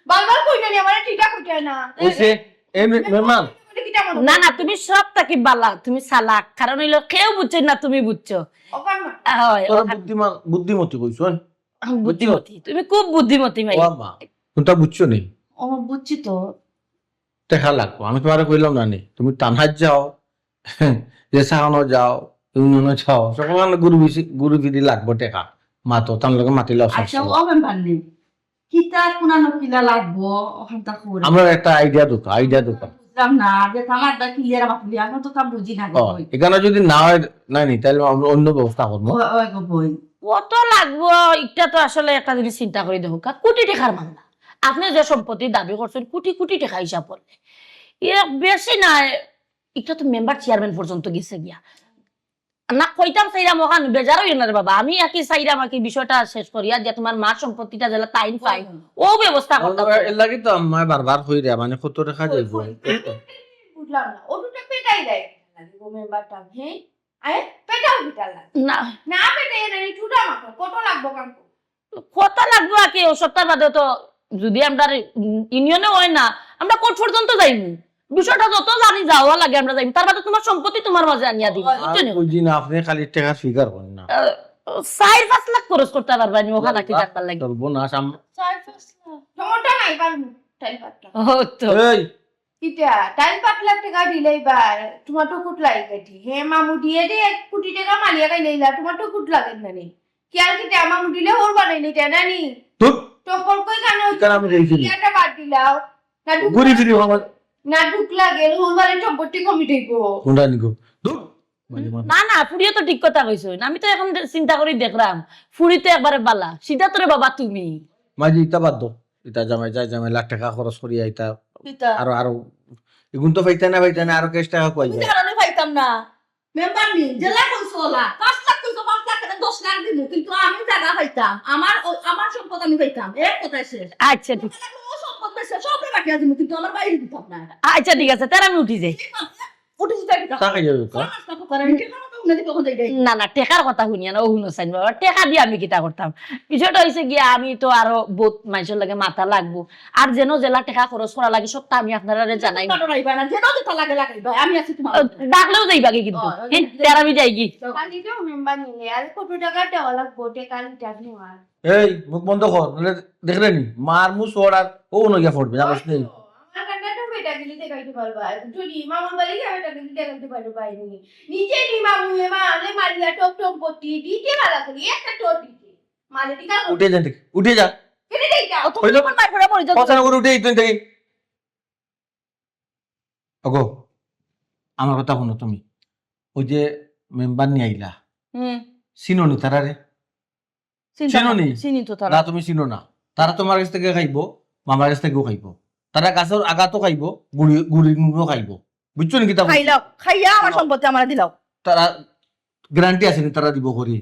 বারবার কইনা নি আমার ঠিটা কইতে না ওইসে এই মেহমান কিটা মনে না না তুমি সব তাকি বালা তুমি চালাক কারণ হইলো কেউ বুঝছে না তুমি বুঝছো ওখান হয়, তোরা ওখান- বুদ্ধিমান বুদ্ধিমতী কইছন বুদ্ধিমতী তুমি খুব বুদ্ধিমতী ভাই ও আম্মা কোনটা বুঝছো নি ও বুঝছি তো দেখা লাগবো আমি তোমার কইলাম না নি তুমি টানহাজ যাও রেসানো যাও ইউনিয়নে যাও সকল গুরু বিধি লাগবো টেকা মাতো তার লগে মাতিলাও আচ্ছা ও মেম্বার নেই কিতা কোনানো কিলা লাগবো ওখান তা করে আমরা একটা আইডিয়া দোকান বুঝলাম না যে আমার দা ক্লিয়ার বাকি আমি তো তা বুঝি না গো বোন এখানে যদি না হয় নাই তাহলে আমরা অন্য ব্যবস্থা করবো ওই গো বোন কত লাগবো এটা তো আসলে একটা জিনিস চিন্তা করে দেখো কোটি টাকার মামলা আপনি যে সম্পত্তি দাবি করছেন কোটি কোটি টাকা হিসাব করলে বেশি না এটা তো মেম্বার চেয়ারম্যান পর্যন্ত গেছে গিয়া না কইতাম চাইরাম ওখান বেজার হইল না রে বাবা আমি একই চাইরাম আর কি বিষয়টা শেষ করিয়া যে তোমার মার সম্পত্তিটা যেটা টাইম পাই ও ব্যবস্থা করতে এর লাগি তো আমি বারবার হই রে মানে কত টাকা যাইব বুঝলাম না ওটা পেটাই দেয় লাগবে গো মেম্বারটা হ্যাঁ আয় পেটাও কিটা লাগে না না পেটাই রে ছুটা মাত্র কত লাগবো কাম কত লাগবে আর কি ও সপ্তাহ বাদে তো যদি আমরা ইউনিয়নে হয় না আমরা কোর্ট পর্যন্ত যাইমু বিষয়টা যত জানি যাওয়া লাগে আমরা যাইমু তার বাদে তোমার সম্পত্তি তোমার মাঝে আনিয়া দিব বুঝি না আপনি খালি টাকা ফিগার করেন না 4-5 লাখ খরচ করতে পারবা নি ওখানে কি টাকা লাগে চলবো না টমেটো নাই পারমু টাইম পাটটা ও তো এই কিটা টাইম 5 লাখ টাকা দিলেই বার টমেটো কুট লাগে কাটি হে মামু দিয়ে দে 1 কোটি টাকা মালিয়া গাই লইলা টমেটো কুট লাগে না নি কি আর কিটা মামু দিলে ওর বানাই নি তা নানি তুই টপর কই কানে কেন আমি দেখছি কিটা বাদ দিলাও না ঘুরি ফিরি আমার না ঢুক লাগে ওর বারে সম্পত্তি কমি দেবো কোনটা নিগো তুই না না ফুড়িও তো ঠিক কথা কইছো আমি তো এখন চিন্তা করি দেখলাম ফুড়ি তো একবারে বালা সিধা তোরে বাবা তুমি মাঝে ইটা বাদ দো ইটা জামাই লাখ টাকা খরচ করিয়া ইটা কিতা আরো এগুন তো পাইতে না আরো কেস টাকা কই বুঝি কারণে পাইতাম না মেম্বার নি জেলা কইছোলা 5 লাখ কইছো 5 লাখ টাকা 10 লাখ দিমু কিন্তু আমি জায়গা পাইতাম আমার সম্পদ আমি পাইতাম এক কথা শেষ আচ্ছা ঠিক ও সম্পদ বেশি সব টাকা দিমু কিন্তু আমার বাইরে দিতাম না আচ্ছা ঠিক আছে তার আমি উঠি যাই উঠে যেতে দিতাম টাকা যাবে কা না না টেকার কথা শুনিয়া না ও শুনো চাইন বাবা টেকা দিয়ে আমি কিতা করতাম বিষয়টা হয়েছে গিয়া আমি তো আরো বহুত মানুষের লাগে মাথা লাগবো আর যেন জেলা টেকা খরচ করা লাগে সবটা আমি আপনারা জানাই ডাকলেও যাইবা কি কিন্তু তার আমি যাই কি কালি তো মেম্বার নিলে আর কত টাকা দেওয়া লাগবো কালি টাকা নেওয়া এই মুখ বন্ধ কর নাহলে দেখলে নি মার মুছ ওড়ার ও নগিয়া পড়বে জানিস নি আমার কান্নাটা বেটা গেলি দেখাইতে পারবা যদি মামুর বাড়ি যাবে টাকা গেলি দেখাইতে পারবা বাইরে নিচে নি মামু মা আলে মারিয়া টপ টপ পটি দিতে ভালো করি একটা টোট দিতে মালে টিকা উঠে যা দেখ উঠে যা কেটে দেই যাও হইলো কথা না করে উঠে তুই দেখি ওগো আমার কথা শুনো তুমি ওই যে মেম্বার নিয়ে আইলা চিনো নি তারা রে চিনো নি চিনি তো তারা না তুমি চিনো না তারা তোমার কাছ থেকে খাইবো মামার কাছ থেকেও খাইবো তারা গাছের আগাতো খাইবো গুড়ি খাইবো বুঝছো নাকি তা খাইলাও খাইয়া আমার সম্পত্তি আমার দিলাও তারা গ্যারান্টি আছে নি তারা দিব করি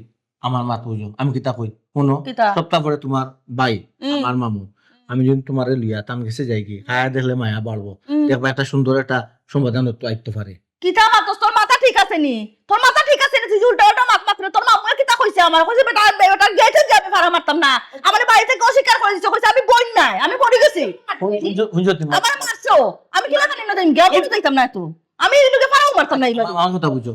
আমার মাত বুঝো আমি কিতা কই শুনো কিতা? সপ্তাহ পরে তোমার ভাই আমার মামু আমি যদি তোমার লিয়া তাম গেছে যাই কি খায়া দেখলে মায়া বাড়বো দেখবা একটা সুন্দর একটা সমাধান আইতে পারে কিতা মাতস তোর মাথা ঠিক আছে নি তোর মাথা ঠিক আছে নি তুই উল্টা উল্টা মাত মাত্র তোর মামুর কিতা কইছে আমার কইছে বেটা বেটা গেছে যে আমি ভাড়া মারতাম না আমার বাড়ি থেকে অস্বীকার করে দিছে কইছে আমি বই নাই আমি পড়ে গেছি শুনছো তুমি আমার মারছো আমি কি লাগানি না দেন গেও কিছু দিতাম না তো আমি এদিকে ভাড়াও মারতাম না এইবার আমার কথা বুঝো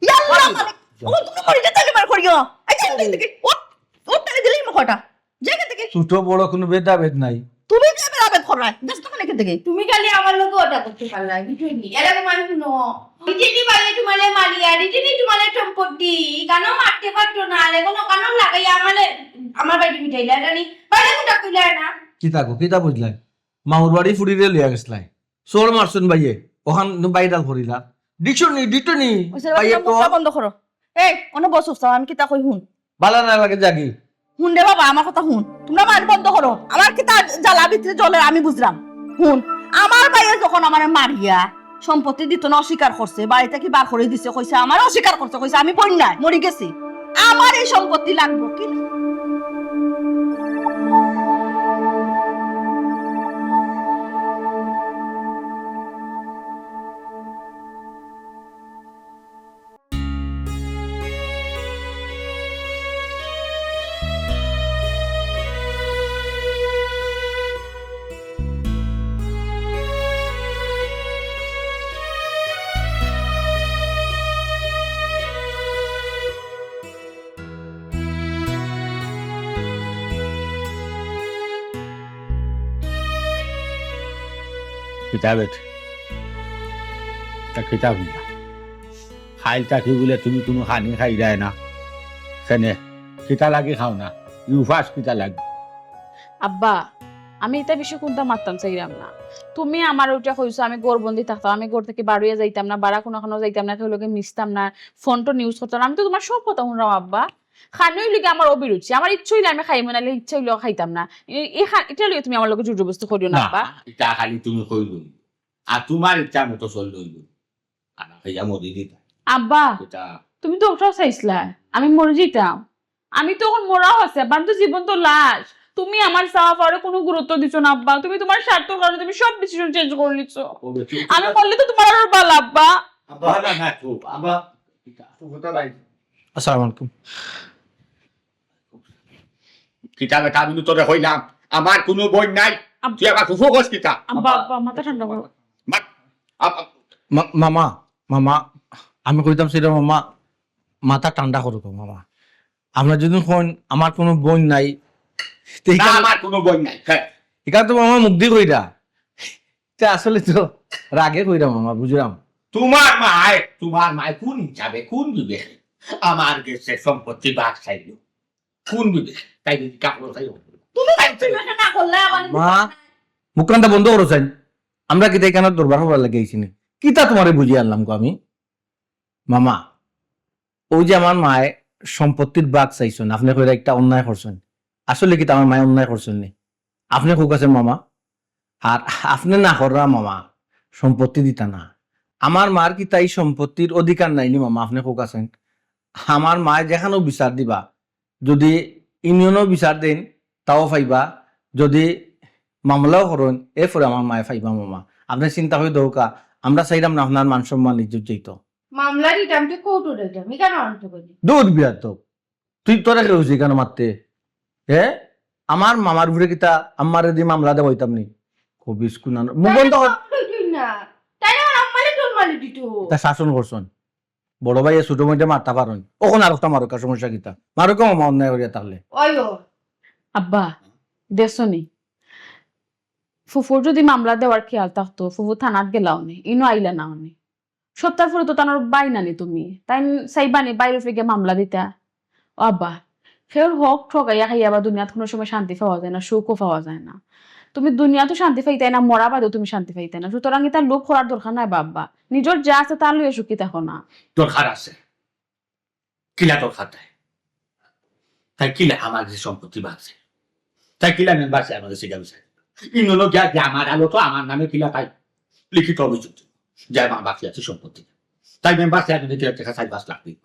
ইয়াল্লাহ মালিক ও তুমি মরে যেতে পার করিও এই যে থেকে ও তাই দিলি মুখটা জায়গা থেকে ছোট বড় কোনো ভেদাভেদ নাই তুমি যে বেরাবে খরাই দেখ তো মানে থেকে তুমি খালি আমার লোকে ওটা করতে পারলা বুঝলি এরকম মানুষ নো রিটিনি বাড়ি তোমালে মারিয়া রিটিনি তোমালে সম্পত্তি কেন মারতে পারতো না লেগুন কেন লাগাই আমার বাড়ি মিটাইলা রানি বাইরে কোটা কইলা না কিতা বুঝলাই মাহুর বাড়ি ফুরিরে লিয়া গেছলাই চোর মারছুন বাইয়ে ওখান বাইরাল করিলা ডিটনি বাইয়ে তো বন্ধ করো এই অন্য বস আমি কিতা কই হুন বালা না লাগে জাগি হুন রে বাবা আমার কথা হুন তোমরা মার বন্ধ করো আমার কিতা জ্বালা ভিতরে জলের আমি বুঝলাম হুন আমার ভাইয়ে যখন আমার মারিয়া সম্পত্তি দিত না অস্বীকার করছে বাড়িতে কি বার করে দিছে কইছে আমার অস্বীকার করছে কইছে আমি বন্যায় মরি গেছি আমার এই সম্পত্তি লাগবো কি কিতাবের তা কিতাব না খাইলটা কি বলে তুমি কোনো খানি খাই যায় না সেনে কিতা লাগে খাও না ইউফাস কিতা লাগে আব্বা আমি এটা বেশি কোনটা মারতাম চাইলাম না তুমি আমার ওইটা কইছো আমি গোরবন্দি থাকতাম আমি গোর থেকে বাড়িয়ে যাইতাম না বাড়া কোনো যাইতাম না কেউ লোকে মিশতাম না ফোন টো নিউজ করতাম না আমি তো তোমার সব কথা শুনলাম আব্বা খানোই লিগে আমার অবিরুচি আমার ইচ্ছা হইলে আমি খাইব না ইচ্ছা হইলেও খাইতাম না এটা লিয়ে তুমি আমার লোকে জোর জবরদস্তি করিও না আব্বা এটা খালি তুমি কইল আর তোমার ইচ্ছা মতো চল লইল আনা খাইয়া মরি দিতা আব্বা এটা তুমি তো ওটাও চাইছিলা আমি মরে যেতাম আমি তো এখন মরাও আছে আব্বা আমি তো জীবন তো লাশ তুমি আমার চাওয়া পাওয়ারে কোনো গুরুত্ব দিছো না আব্বা তুমি তোমার স্বার্থের কারণে তুমি সব ডিসিশন চেঞ্জ করে নিচ্ছ আমি বললে তো তোমার আরো ভালো আব্বা না না চুপ আবা আসসালামু আলাইকুম কিতাবে আমি তোরে হইলাম আমার কোনো বই নাই তুই আবার ফুফু কস কিতা আব্বা আব্বা মাথা ঠান্ডা করো মামা মামা আমি কইতাম সেটা মামা মাথা ঠান্ডা করো তো মামা আমরা যদি কোন আমার কোনো বোন নাই না আমার কোনো বই নাই এখানে তো মামা মুখ দিয়ে কইরা আসলে তো রাগে কইরা মামা বুঝলাম তোমার মায় কোন হিসাবে কোন বিবেক আমার গেছে সম্পত্তি ভাগ চাইল কোন বিবেক তাই যদি কাপড় চাইল না করলে আবার মা মুখখানটা বন্ধ করো চাই আমরা কিতা এখানে দরবার হবার লাগে আইছি না কিতা তোমারে বুঝিয়ে আনলাম গো আমি মামা ওই যে আমার মায় সম্পত্তির ভাগ চাইছেন আপনি কইরা একটা অন্যায় করছেন আসলে কিতা আমার মায় অন্যায় করছেন নি আপনি খুব আছেন মামা আর আপনি না করা মামা সম্পত্তি দিতা না আমার মার কিতা এই সম্পত্তির অধিকার নাইনি মামা আপনি খুব আছেন আমার মায় যেখানেও বিচার দিবা যদি ইউনিয়নও বিচার দেন তাও পাইবা যদি মামলাও করেন এরপরে আমার মায়ে পাইবা মামা আপনি চিন্তা করে দৌকা আমরা চাইলাম না আপনার মান সম্মান ইজ্জত যেত মামলা রিটার্নটা কোর্ট উঠে আমি কেন আনতে পারি দূর বিয়া তো তুই তোরা কেউ হয়েছি কেন মারতে আমার মামার ঘুরে কিতা আমার দিয়ে মামলা দেওয়া হইতাম নি খুব স্কুল মুখ বন্ধ কর না তাই আমার আম্মালে টোল মারি দিত তা শাসন করছেন বড় ভাই ছোট ভাইটা মারতে পারেন ওখানে আর একটা মারকা সমস্যা কিতা মারকা মামা অন্যায় করিয়া তাহলে ওইও আব্বা দেখছনি ফুফুর যদি মামলা দেওয়ার খেয়াল থাকতো ফুফু থানাত গেলাও নি ইনো আইলা নাও নি সপ্তাহ ফুরে তো তানোর বাই নানি তুমি তাই চাইবানি বাইরে ফিকে মামলা দিতা ও আব্বা সেওর হক ঠকাইয়া খাইয়া বা দুনিয়াত কোনো সময় শান্তি পাওয়া যায় না সুখও পাওয়া যায় না তুমি দুনিয়াতো শান্তি পাইতাই না মরা বাদেও তুমি শান্তি পাইতাই না সুতরাং এটা লোভ করার দরকার নাই বাব্বা নিজের যা আছে তার লইয়া সুখী থাকো না দরকার আছে কিলা দরকার তাই কিলা আমার যে সম্পত্তি বাড়ছে তাই কিলা মেম্বার আছে আমাদের শিখাচ্ছে ইন্দ্র যা আমার আলো তো আমার নামে কিলা তাই লিখিত অভিযোগ যে আমার বাকি আছে সম্পত্তি তাই মেম্বার চেয়ারম্যান কিলা টাকা 5 লাখ দিই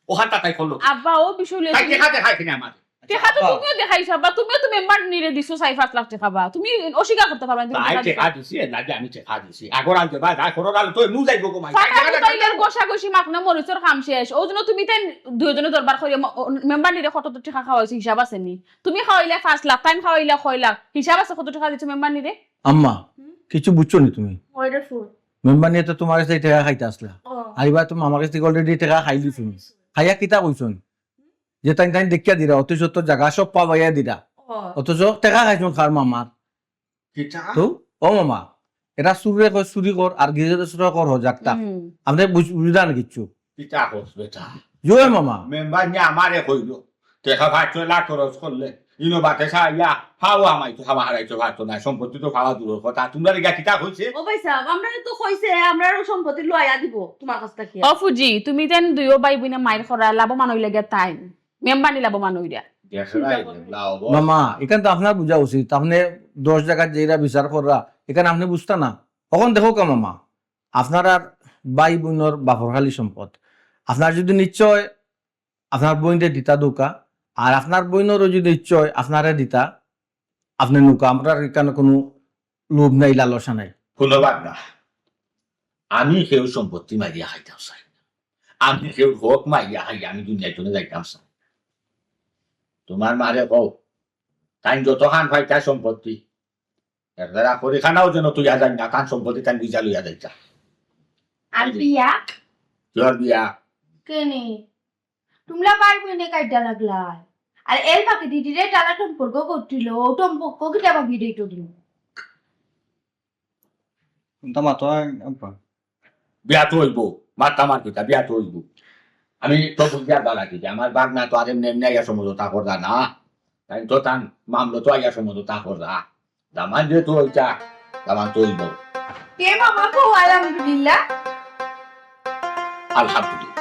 ওখানটা তাই করলো আব্বা ও বিষয় তাই দেখা দেখায় কিনা আমার টেকা তো তুমিও দেখাইছা বা তুমিও তো মেম্বার নিরে দিছো 4-5 লাখ টাকা বা তুমি অস্বীকার করতে পারবে না তুমি তাই টাকা টেকা দিছি না যে আমি টেকা দিছি আগর আনতে বা তাই করো গাল তুই নু যাইবো কো মাই ফাটাইলের গোসাগোসি মাখনা মরিচর কাম শেষ ওই জন্য তুমি তাই দুইজনে দরবার করে মেম্বার নিরে কত টাকা খাওয়াইছো হিসাব আছে নি তুমি খাওয়াইলে 5 লাখ টাইম খাওয়াইলে 6 লাখ হিসাব আছে কত টাকা দিছো মেম্বার নিরে আম্মা কিছু বুঝছো নি তুমি ওইটার ফুল মেম্বার নিয়ে তো তোমার কাছে টাকা খাইতে আসলা আর এবার তুমি আমার কাছে অলরেডি টাকা খাইলি তুমি খাইয়া কিতা কইছন যে তাই তাই দেখিয়া দিরা অত সত্য জায়গা সব পাবাইয়া দিরা অথচ টাকা খাইছন খার মামার তো ও মামা এটা চুরি কর আর গিজে চুরা কর যাকটা আপনি বুঝা না কিচ্ছু কিটা করছ বেটা জয় মামা মেম্বার নি আমারে কইলো টেকা 5 লাখ খরচ করলে ইনো বাতে সাইয়া ফাওয়া মাই তো খাওয়া হারাইছো ভাতো না সম্পত্তি তো খাওয়া দূরের কথা তোমরা রেগা কিটা কইছে ও ভাই সাহেব আমরা তো কইছে আমরা সম্পত্তি লয়া দিব তোমার কাছ থেকে ও ফুজি তুমি তেন দুইও বাই বুইনা মাইর করা লাভবান হইলে গে তাই মেম্বার নি লাভবান হইরা দেখলাই লাও মামা এখানে তো আপনার বুঝা উচিত আপনি 10 জায়গা যেটা বিচার করা এখানে আপনি বুঝতা না তখন দেখো কা মামা আপনার আর বাই বোনের বাপরখালি সম্পদ আপনার যদি নিশ্চয় আপনার বোনকে দিতা দোকা আর আপনার বোনেরও যদি নিশ্চয় আপনারে দিতা আপনি নৌকা আমরা এখানে কোনো লোভ নাই লালসা নাই কোনো বাদ না আমি কেউ সম্পত্তি মারিয়া খাইতাম চাই আমি কেউ হোক মারিয়া খাই আমি দুনিয়ায় চলে যাইতাম চাই তোমার মারে কও তাই যত খান ফাইতা সম্পত্তি এরা করে খানাও যেন তুই যাই না কান সম্পত্তি তাই বুঝা লইয়া যাইতা আর বিয়া তোর বিয়া কেনে তোমরা ভাই বোনে কাইটা লাগলা আর এর বাকি দিদিরে টালা সম্পর্ক করছিল সম্পর্ক কিটা ভাবি দিত দিন কোনটা মাতো বিয়া তো হইব মাতা মার পিতা বিয়া তো হইব আমি তো বুঝিয়া বালা কি আমার বাঘ না তো আর এমনি এমনি আইয়া সমঝোতা করদা না তাই তো তান মামলো তো আইয়া সমঝোতা করদা দামান যে তো হইতা দামান তো হইব কে মামা কো আলহামদুলিল্লাহ আলহামদুলিল্লাহ